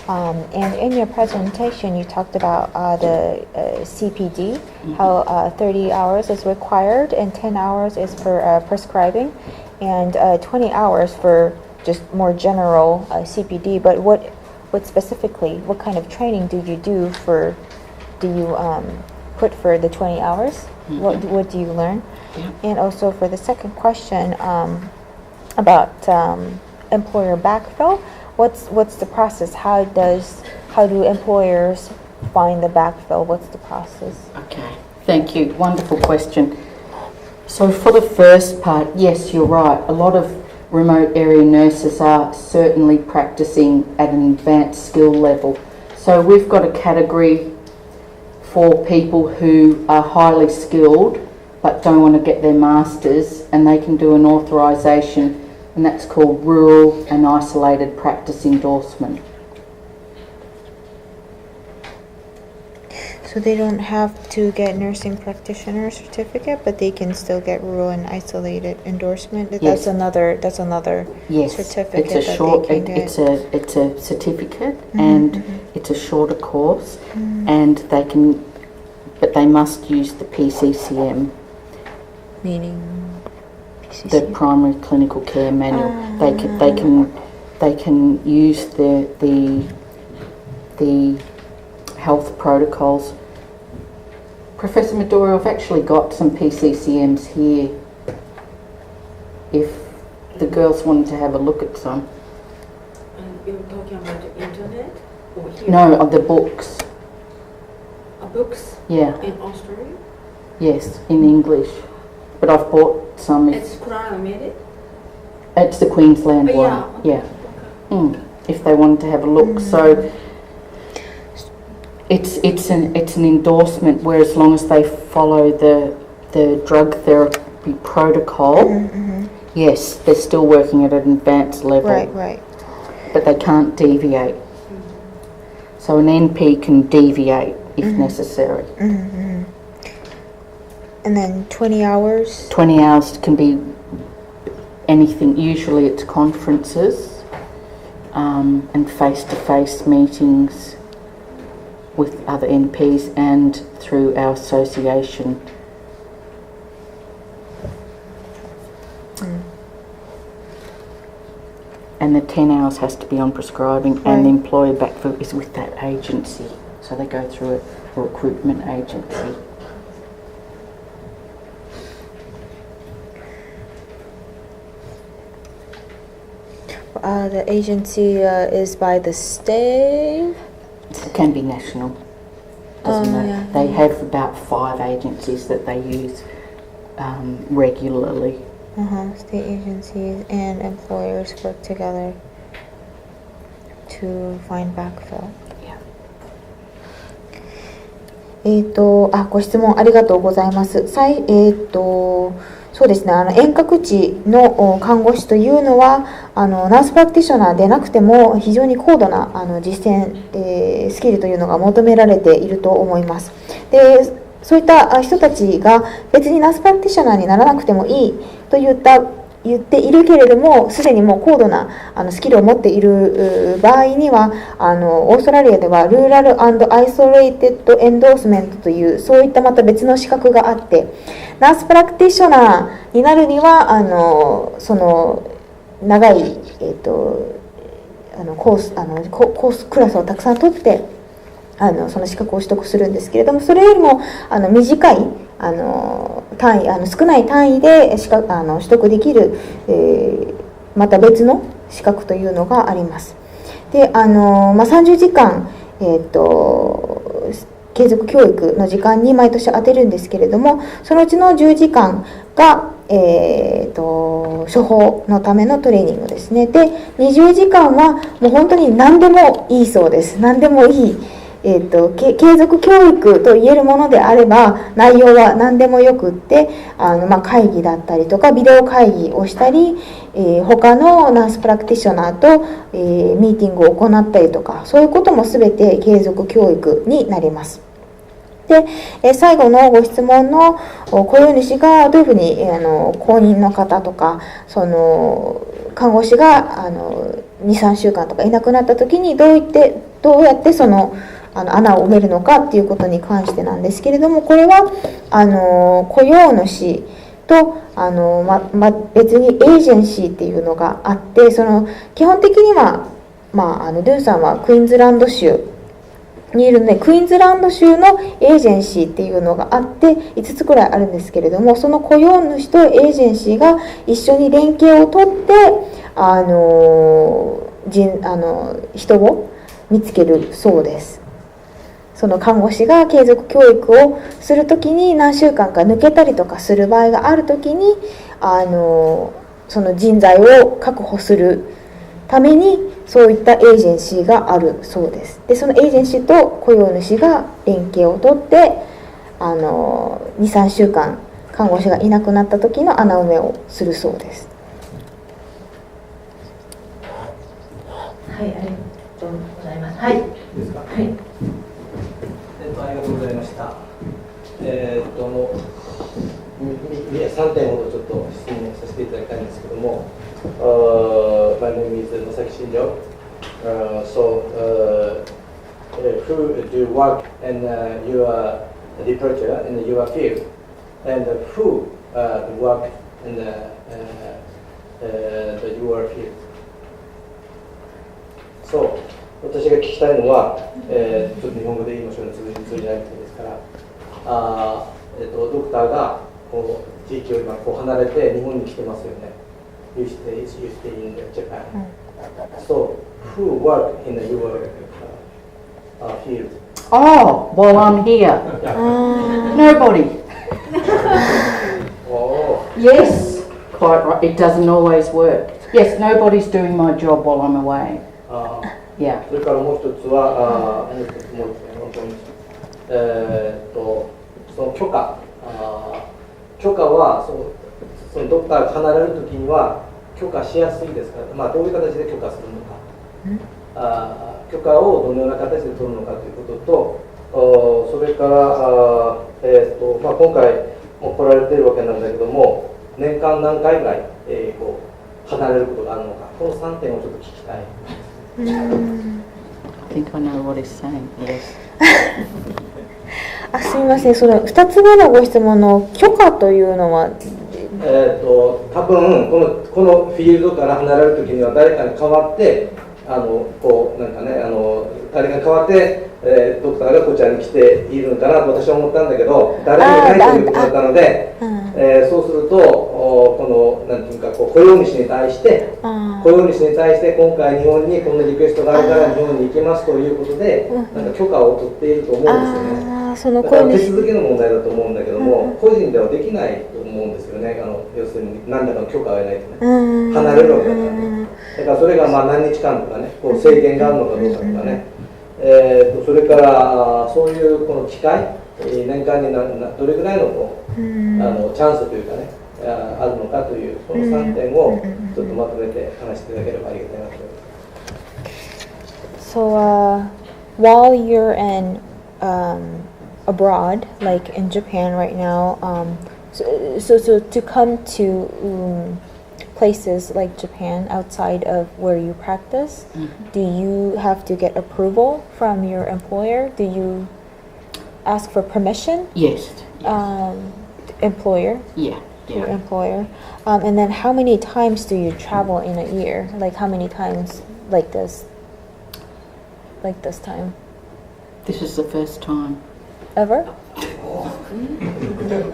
And in your presentation, you talked about the CPD, how 30 hours is required and 10 hours is for prescribing, and 20 hours for just more general CPD. But what specifically, what kind of training do you put for the 20 hours? What do you learn? And also for the second question about employer backfill, what's the process? How do employers find the backfill? What's the process? Okay, thank you. Wonderful question. So for the first part, yes, you're right. A lot of remote area nurses are certainly practicing at an advanced skill level. So we've got a category for people who are highly skilled but don't want to get their masters, and they can do an authorisation, and that's called Rural and Isolated Practice Endorsement. So they don't have to get nursing practitioner certificate, but they can still get rural and isolated endorsement. Yes. That's another yes. certificate. It's a short. It's a certificate, and it's a shorter course, and they can, but they must use the PCCM. Meaning PCCM? The Primary Clinical Care Manual. They can use the health protocols. Professor Midori, I've actually got some PCCMs here if the girls wanted to have a look at some. You're talking about the internet or here? No, of the books. Books? Yeah. In Australia? Yes, in English. But I've bought some. It's Crown made it? It's the Queensland one. Yeah. Okay. Yeah. Okay. If they wanted to have a look. So it's an endorsement where as long as they follow the drug therapy protocol, yes, they're still working at an advanced level. Right. But they can't deviate. So an NP can deviate if necessary. And then 20 hours? 20 hours can be anything. Usually it's conferences and face-to-face meetings with other NPs and through our association. And the 10 hours has to be on prescribing, and the employer backfill is with that agency. So they go through a recruitment agency. The agency is by the state? It can be national. Doesn't matter. They have about 5 agencies that they use regularly. State agencies and employers work together to find backfill. ご質問ありがとうございます。そうですね、遠隔地の看護師というのはナースプラクティショナーでなくても非常に高度な実践、スキルというのが求められていると思います。で、そういった人たちが別にナースプラクティショナーにならなくてもいいと言っているけれども、すでにもう高度なスキルを持っている場合にはオーストラリアではルーラル&アイソレイテッドエンドースメントというそういったまた別の資格があって、ナースプラクティショナーになるにはその長い、コースクラスをたくさん取ってその資格を取得するんですけれども、それよりも短い単位少ない単位で取得できる、また別の資格というのがあります。で30時間、継続教育の時間に毎年当てるんですけれども、そのうちの10時間が、処方のためのトレーニングですね。で20時間はもう本当に何でもいいそうです。何でもいい継続教育と言えるものであれば内容は何でもよくって会議だったりとかビデオ会議をしたり、他のナースプラクティショナーと、ミーティングを行ったりとかそういうことも全て継続教育になります。で、最後のご質問の雇用主がどういうふうに後任の方とかその看護師が2、3週間とかいなくなった時にどうやってその穴を埋めるのかっていうことに関してなんですけれども、これは雇用主と別にエージェンシーっていうのがあって、その基本的には、ドゥンさんはクイーンズランド州にいるので、クイーンズランド州のエージェンシーっていうのがあって5つくらいあるんですけれども、その雇用主とエージェンシーが一緒に連携をとって人を見つけるそうです。その看護師が継続教育をするときに何週間か抜けたりとかする場合があるときにその人材を確保するためにそういったエージェンシーがあるそうです。でそのエージェンシーと雇用主が連携をとって2、3週間看護師がいなくなった時の穴埋めをするそうです。はい、ありがとうございます。はい。ですか。はい。ありがとうございました。3点ほどちょっと質問させていただきたいんですけども、My name is Masaki Shinjo. Who do you work in your departure in your field, and who work in your field? そう私が聞きたいのは、ちょっと日本語で言いましょうね、通じないみたいですから、ドクターがこう地域よりこう離れて日本に来てますよね。You stay in Japan. So, who work in your field? Oh, while I'm here. Nobody. Oh. Yes, quite right. It doesn't always work. Yes, nobody's doing my job while I'm away. Yeah. それからもう一つは、その許可はそのドクターが離れるときには許可しやすいですから、どういう形で許可するのか、許可をどのような形で取るのかということと、それから、今回も来られているわけなんだけども、年間何回ぐらい、離れることがあるのか、この3点をちょっと聞きたい。I think I know what he's saying. Yes. すみません、その2つ目のご質問の許可というのは多分このフィールドから離れるときには誰かに代わって誰かに代わって、ドクターがこちらに来ているのかなと私は思ったんだけど、誰もいないということだったので、そうするとこのなんていうか雇用主に対して今回日本にこんなリクエストがあるから日本に行きますということで許可を取っていると思うんですよね。だから手続きの問題だと思うんだけども、個人ではできないと思うんですよね。要するに何らかの許可が得ないとね、離れるわけだからね。だからそれが何日間とかね、制限があるのかどうかとかね、それからそういうこの機会、年間にどれぐらいのチャンスというかね、あるのかというその3点をちょっとまとめて話していただければありがたいなと思います。So, while you're in abroad, like in Japan right now, so to come to places like Japan outside of where you practice, do you have to get approval from your employer? Do you ask for permission? Yes. Employer? Yeah. Your employer. And then how many times do you travel in a year? Like how many times like this? Like this time? This is the first time. Ever?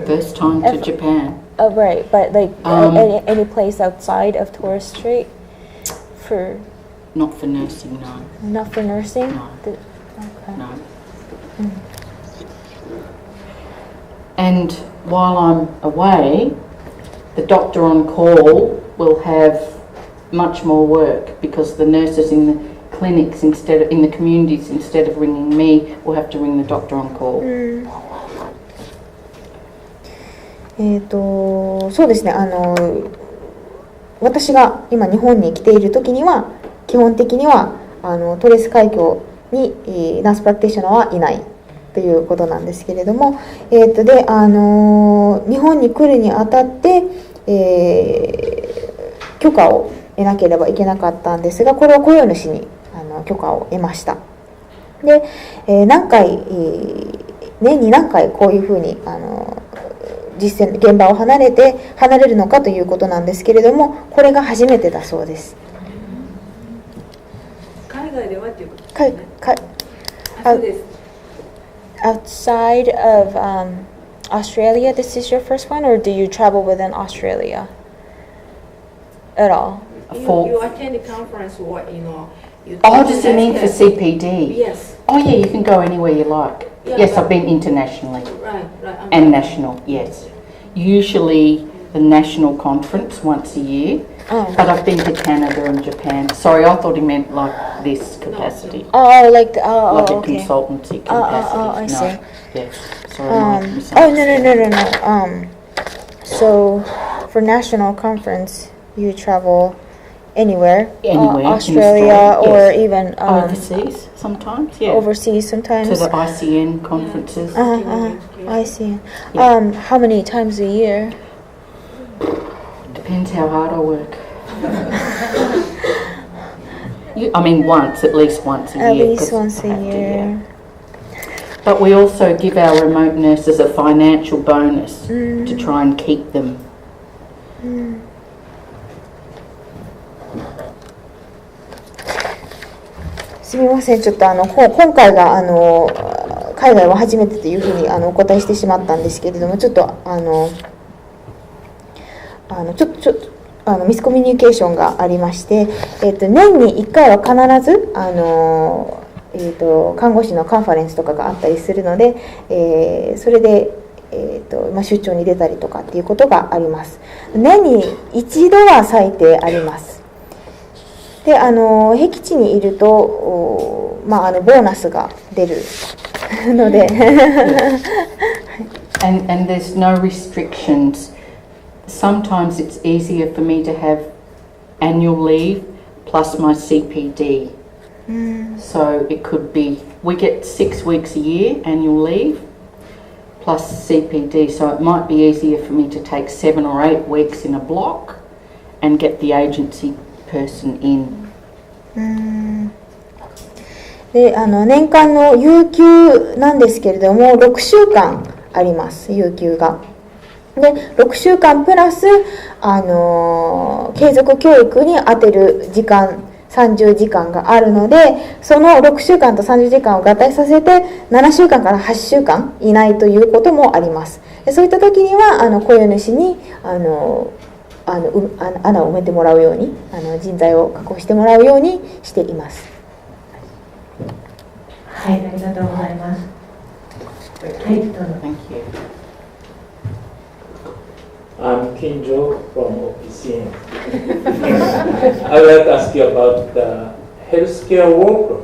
First time to Japan. Oh, right. But like any place outside of Torres Strait for... Not for nursing, no. Not for nursing? No. Okay. No. And while I'm away, the doctor on call will have much more work because the nurses in the clinics instead of in the communities instead of ringing me, we'll have to ring the doctor on call. そうですね、私が今日本に来ている時には基本的にはトレス海峡にナースプラクティショナーはいないということなんですけれども、で日本に来るにあたって、許可を得なければいけなかったんですが、これは雇用主に許可を得ました。で、年に何回こういうふうに実践現場を離れるのかということなんですけれども、これが初めてだそうです。海外ではっていうことですね。そうです。Outside of Australia, this is your first one, or do you travel within Australia at all? You attend the conference, or does it mean for CPD? Yes. Oh yeah, you can go anywhere you like. Yes, I've been internationally. Right. And national, yes. Usually the national conference once a year. But I've been to Canada and Japan. Sorry, I thought he meant like this capacity. Like a consultancy capacity. I see. Yes. Sorry. No. So for national conference, you travel anywhere Australia or even overseas sometimes. Yeah. Overseas sometimes. To the ICN conferences. I see. Yeah. How many times a year? Depends how hard I work. At least once a year. At least once a year. But we also give our remote nurses a financial bonus to try and keep them. すみません、ちょっと今回が海外は初めてというふうにお答えしてしまったんですけれども、ちょっとミスコミュニケーションがありまして、年に1回は必ず看護師のカンファレンスとかがあったりするので、それで、出張に出たりとかっていうことがあります。年に一度は最低あります。で、僻地にいるとボーナスが出るのでand there's no restrictions. Sometimes it's easier for me to have annual leave plus my CPD. So it could be, we get 6 weeks a year annual leave plus CPD. So it might be easier for me to take 7 or 8 weeks in a block and get the agency person in. で、年間の有給なんですけれども、6週間あります、有給が。で、6週間プラス、継続教育に充てる時間、30時間があるので、その6週間と30時間を合体させて、7週間から8週間いないということもあります。で、そういった時には、雇用主に、穴を埋めてもらうように、人材を確保してもらうようにしています。はい、ありがとうございます。はい、どうぞ。Thank you. I'm Kinjo from OPCN. I would like to ask you about the healthcare worker.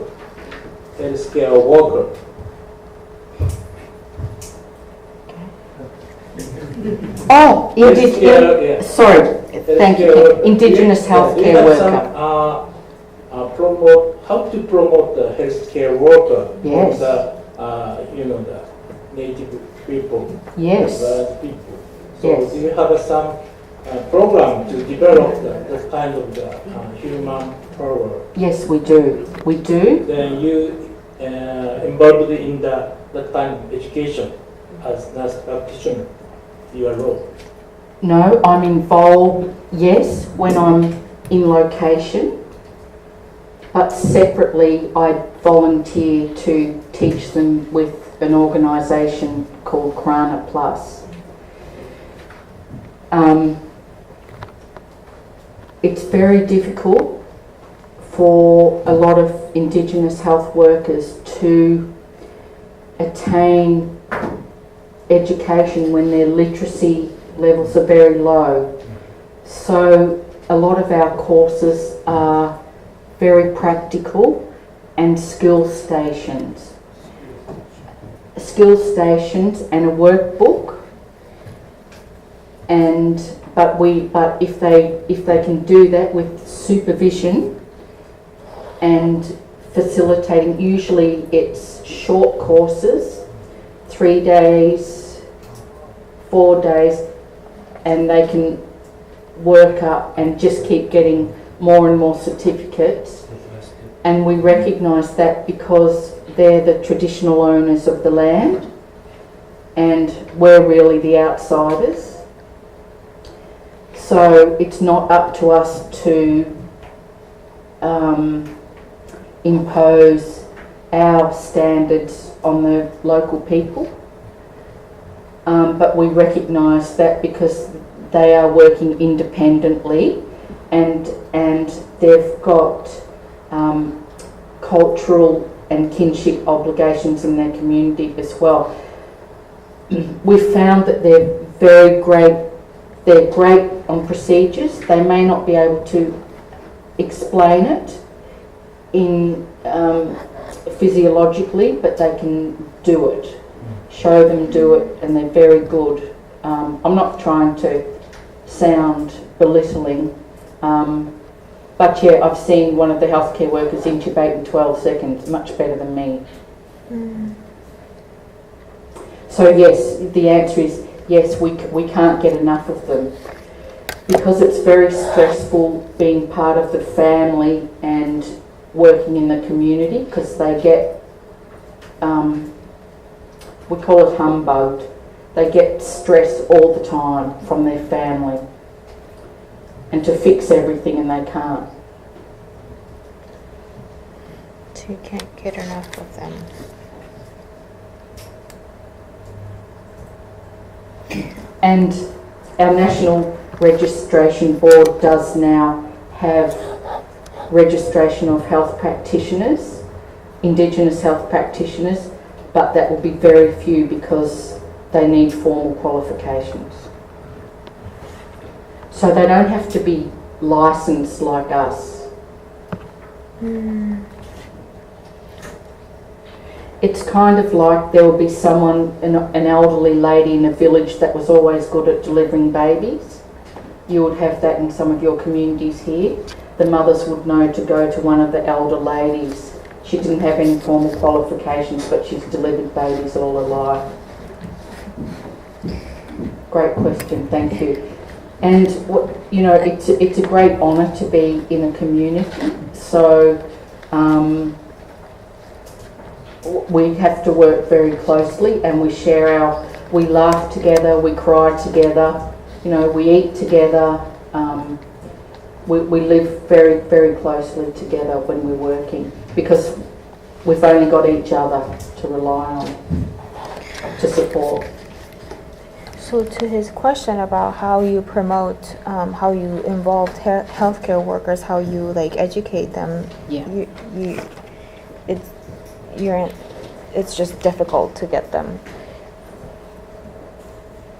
Oh, sorry, thank you. Indigenous healthcare worker. How to promote the healthcare worker Yes. for the native people, Yes. people. So Yes. do you have some program to develop that kind of human power? Yes, we do. We do. Then you involved in that kind of education as nurse practitioner, your role. No, I'm involved, yes, when I'm in location, but separately I volunteer to teach them with an organisation called Krana Plus. It's very difficult for a lot of Indigenous health workers to attain education when their literacy levels are very low. So a lot of our courses are very practical, and skill stations. Skill stations and a workbook. But if they can do that with supervision and facilitating, usually it's short courses, 3 days, 4 days, and they can work up and just keep getting more and more certificates. And we recognise that because they're the traditional owners of the land and we're really the outsiders. So it's not up to us to impose our standards on the local people, but we recognise that because they are working independently and they've got cultural and kinship obligations in their community as well. We've found that they're very great. They're great on procedures. They may not be able to explain it in physiologically, but they can do it. Show them do it, and they're very good. I'm not trying to sound belittling, but yeah, I've seen one of the healthcare workers intubate in 12 seconds, much better than me. So yes, the answer is yes, we can't get enough of them because it's very stressful being part of the family and working in the community, because they get, we call it humbugged. They get stress all the time from their family and to fix everything, and they can't. So you can't get enough of them. And our National Registration Board does now have registration of health practitioners, Indigenous health practitioners, but that will be very few because they need formal qualifications. So they don't have to be licensed like us. It's kind of like there will be someone, an elderly lady in a village that was always good at delivering babies. You would have that in some of your communities here. The mothers would know to go to one of the elder ladies. She didn't have any formal qualifications, but she's delivered babies all her life. Great question, thank you. And you know, it's a great honour to be in a community. So we have to work very closely, and we we laugh together, we cry together, you know, we eat together. We live very, very closely together when we're working, because we've only got each other to rely on, to support. So to his question about how you promote, how you involve healthcare workers, how you like educate them, it's just difficult to get them.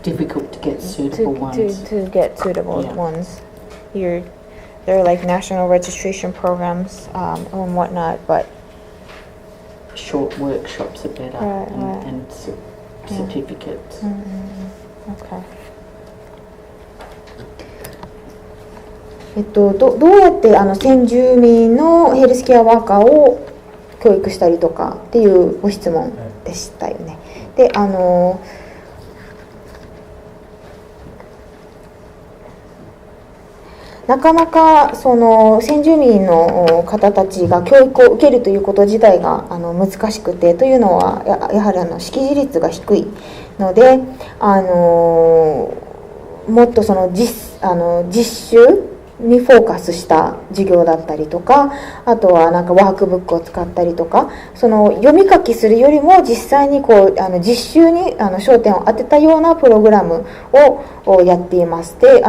Difficult to get suitable ones. To get suitable ones. There are like national registration programs and whatnot, but short workshops are better, and certificates. Okay. どうやって先住民のヘルスケアワーカーを教育したりとかっていうご質問でしたよね。で、なかなかその先住民の方たちが教育を受けるということ自体が難しくて、というのはやはり識字率が低いので、もっとその実習にフォーカスした授業だったりとか、あとはなんかワークブックを使ったりとか、その読み書きするよりも実際にこう実習に焦点を当てたようなプログラムをやっています。で、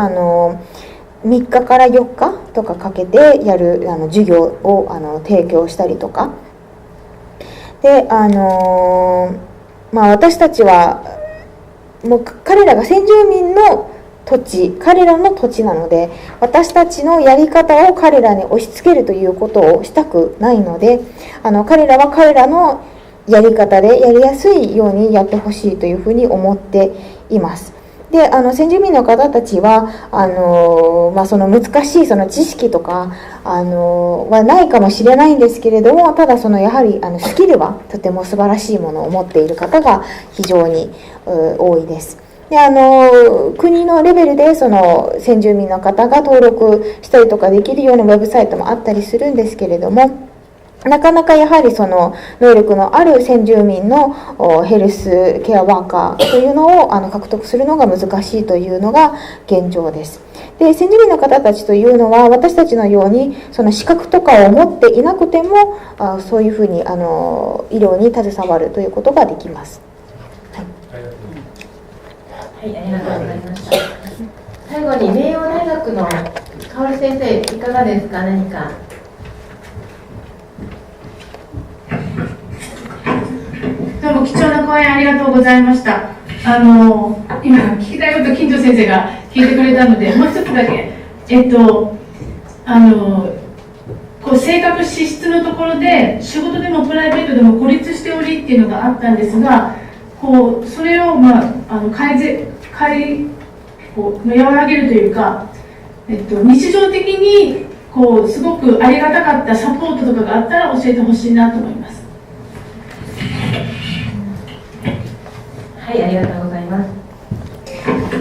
3日から4日とかかけてやる授業を提供したりとかで、私たちはもう彼らが先住民の土地、彼らの土地なので、私たちのやり方を彼らに押し付けるということをしたくないので、彼らは彼らのやり方でやりやすいようにやってほしいというふうに思っています。で、先住民の方たちはその難しいその知識とかはないかもしれないんですけれども、ただやはりスキルはとても素晴らしいものを持っている方が非常に多いです。で、国のレベルでその先住民の方が登録したりとかできるようなウェブサイトもあったりするんですけれども、なかなかやはりその能力のある先住民のヘルスケアワーカーというのを獲得するのが難しいというのが現状です。で、先住民の方たちというのは私たちのようにその資格とかを持っていなくてもそういうふうに医療に携わるということができます。はい、ありがとうございました。最後に名誉大学の薫先生、いかがですか？何か。どうも貴重な講演ありがとうございました。今聞きたいこと金城先生が聞いてくれたので、もう一つだけこう性格資質のところで仕事でもプライベートでも孤立しておりっていうのがあったんですが、こうそれを和らげるというか、日常的にこうすごくありがたかったサポートとかがあったら教えてほしいなと思います。はい、ありがとうございます。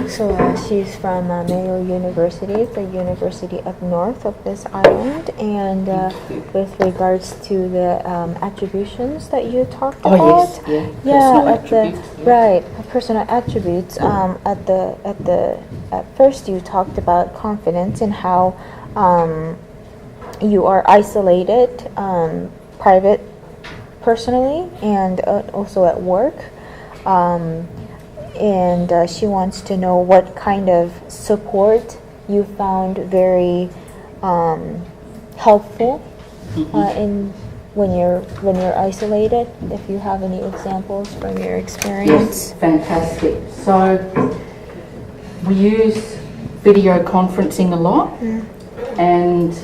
So she's from Mayo University, the university up north of this island, and with regards to the attributions that you talked about, personal attributes. At first you talked about confidence and how you are isolated, private, personally, and also at work. And she wants to know what kind of support you found very helpful in when you're isolated. If you have any examples from your experience. Yes, fantastic. So we use video conferencing a lot, and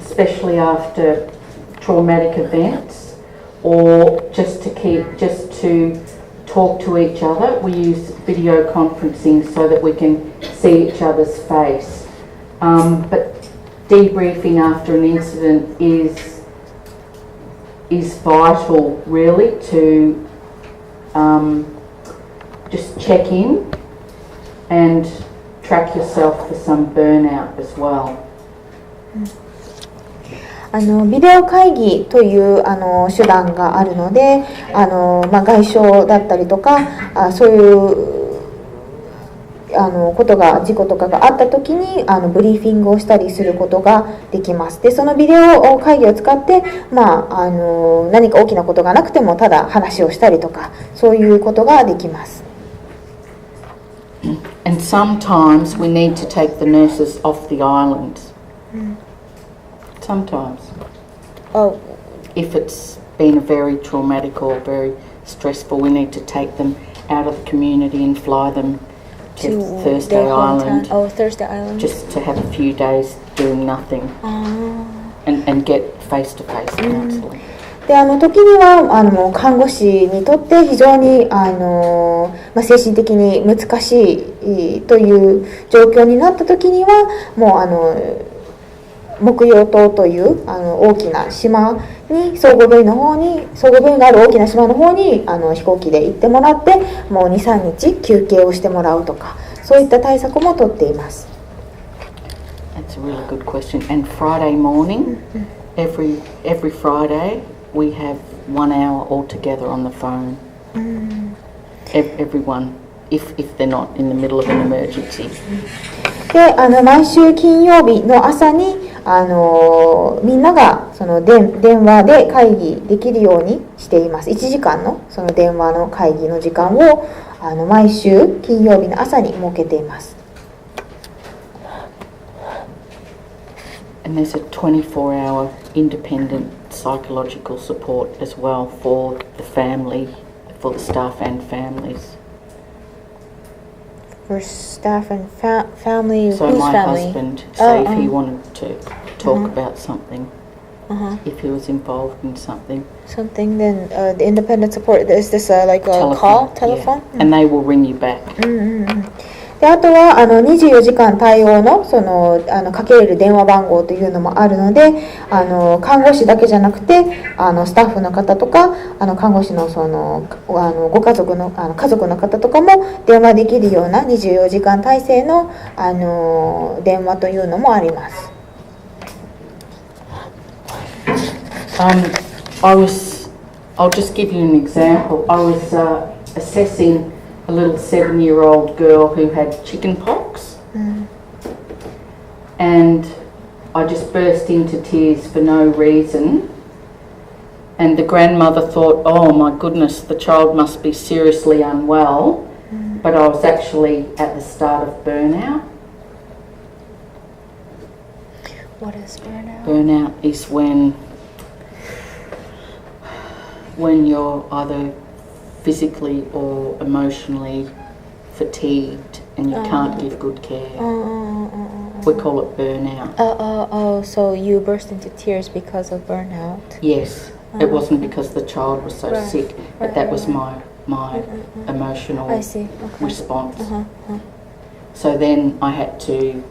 especially after traumatic events, or just to talk to each other, we use video conferencing so that we can see each other's face. But debriefing after an incident is vital, really, to just check in and track yourself for some burnout as well. ビデオ会議という手段があるので、外傷だったりとかそういうことが事故とかがあった時にブリーフィングをしたりすることができます。で、そのビデオ会議を使って、何か大きなことがなくてもただ話をしたりとか、そういうことができます。And sometimes we need to take the nurses off the island. Sometimes. If it's been a very traumatic or very stressful, we need to take them out of the community and fly them to Thursday Island. Thursday Island. Just to have a few days doing nothing and get face-to-face counselling. で、時には看護師にとって非常に精神的に難しいという状況になった時にはもう木曜島という大きな島に総合病院がある大きな島の方に飛行機で行ってもらってもう 2,3 日休憩をしてもらうとか、そういった対策も取っています。That's a really good question. And Friday morning, every Friday we have 1 hour all together on the phone. Everyone, if they're not in the middle of an emergency. で、毎週金曜日の朝にみんながその電話で会議できるようにしています。1時間のその電話の会議の時間を毎週金曜日の朝に設けています。And there's a 24-hour independent psychological support as well for the family, for the staff and families. For staff and family. So whose my family? husband, say if he wanted to talk about something, if he was involved in something. Something, then the independent support, is this like a telephone? Yeah. And they will ring you back. であとは24時間対応のかけれる電話番号というのもあるので、看護師だけじゃなくてスタッフの方とか看護師のご家族の家族の方とかも電話できるような24時間体制の電話というのもあります。I'll just give you an example. I was assessing a little 7-year-old girl who had chicken pox, and I just burst into tears for no reason, and the grandmother thought, oh my goodness, the child must be seriously unwell, but I was actually at the start of burnout. What is burnout? Burnout is when you're either physically or emotionally fatigued and you can't give good care. We call it burnout. So you burst into tears because of burnout? Yes. It wasn't because the child was so sick, but that was my emotional response. So then I had to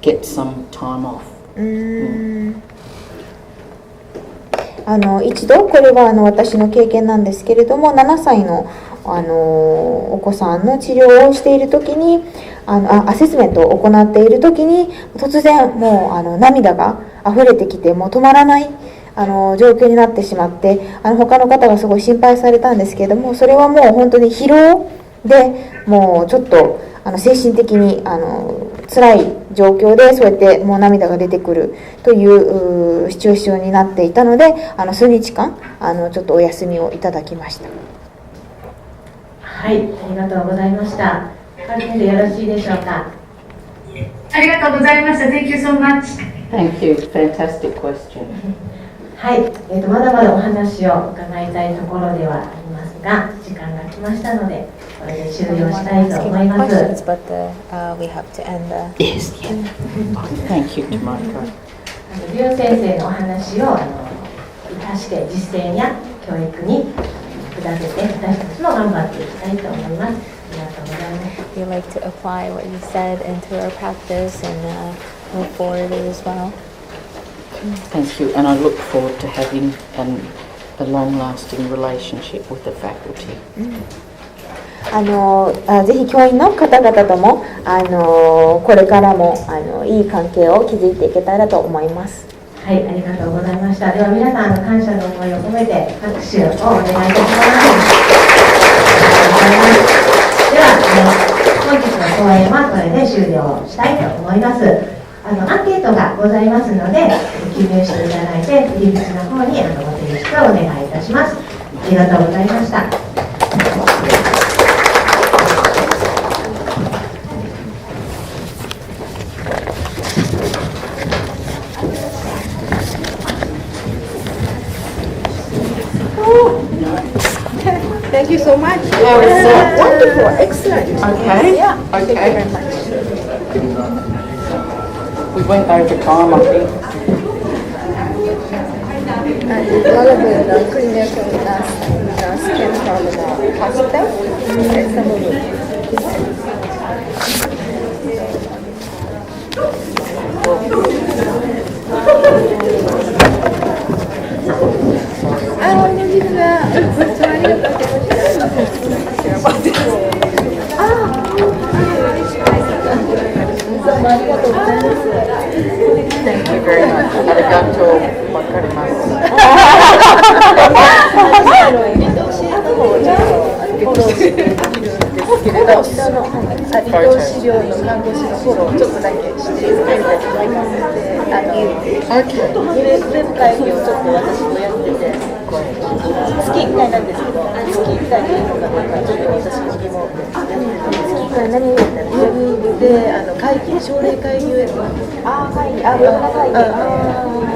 get some time off. 一度これは私の経験なんですけれども、7歳のお子さんの治療をしているときにアセスメントを行っているときに突然もう涙が溢れてきてもう止まらない状況になってしまって他の方がすごい心配されたんですけれども、それはもう本当に疲労でもうちょっと精神的に辛い状況でそうやってもう涙が出てくるというシチュエーションになっていたので数日間ちょっとお休みをいただきました。はい、ありがとうございました。カルテンでよろしいでしょうか。ありがとうございました。Thank you so much. Thank you. Fantastic question. はい、まだまだお話を伺いたいところではありますが、時間が来ましたので、これで終了したいと思います。Yes, yeah. Thank you, Tamara. リオ先生のお話を生かして実践や教育に下せて、私たちも頑張っていきたいと思います。ありがとうございます。We like to apply what you said into our practice and move forward as well. Thank you, and I look forward to having a long-lasting relationship with the faculty. ぜひ教員の方々ともこれからもいい関係を築いていけたらと思います。はい、ありがとうございました。では皆さん感謝の思いを込めて拍手をお願いいたします。では、本日の講演はこれで終了したいと思います。アンケートがございますので記入していただいて入り口の方にご提出をお願いいたします。ありがとうございました。Thank you so much. How was that? Wonderful, excellent. Okay. Yeah. Okay. Thank you very much. We went over time, I think. And a lot of the clinical nurse came from the hospital. And some of Thank you very much. ありがとう。わかります。離島治療の看護師のフォローをちょっとだけしていただいて、ウェブ会議をちょっと私もやってて、月1回なんですけど、月1回でいいのかどうかちょっと私も疑問で、月1回何をやったらウェブで会議、奨励会議をやってます。会議、ウェブの会議。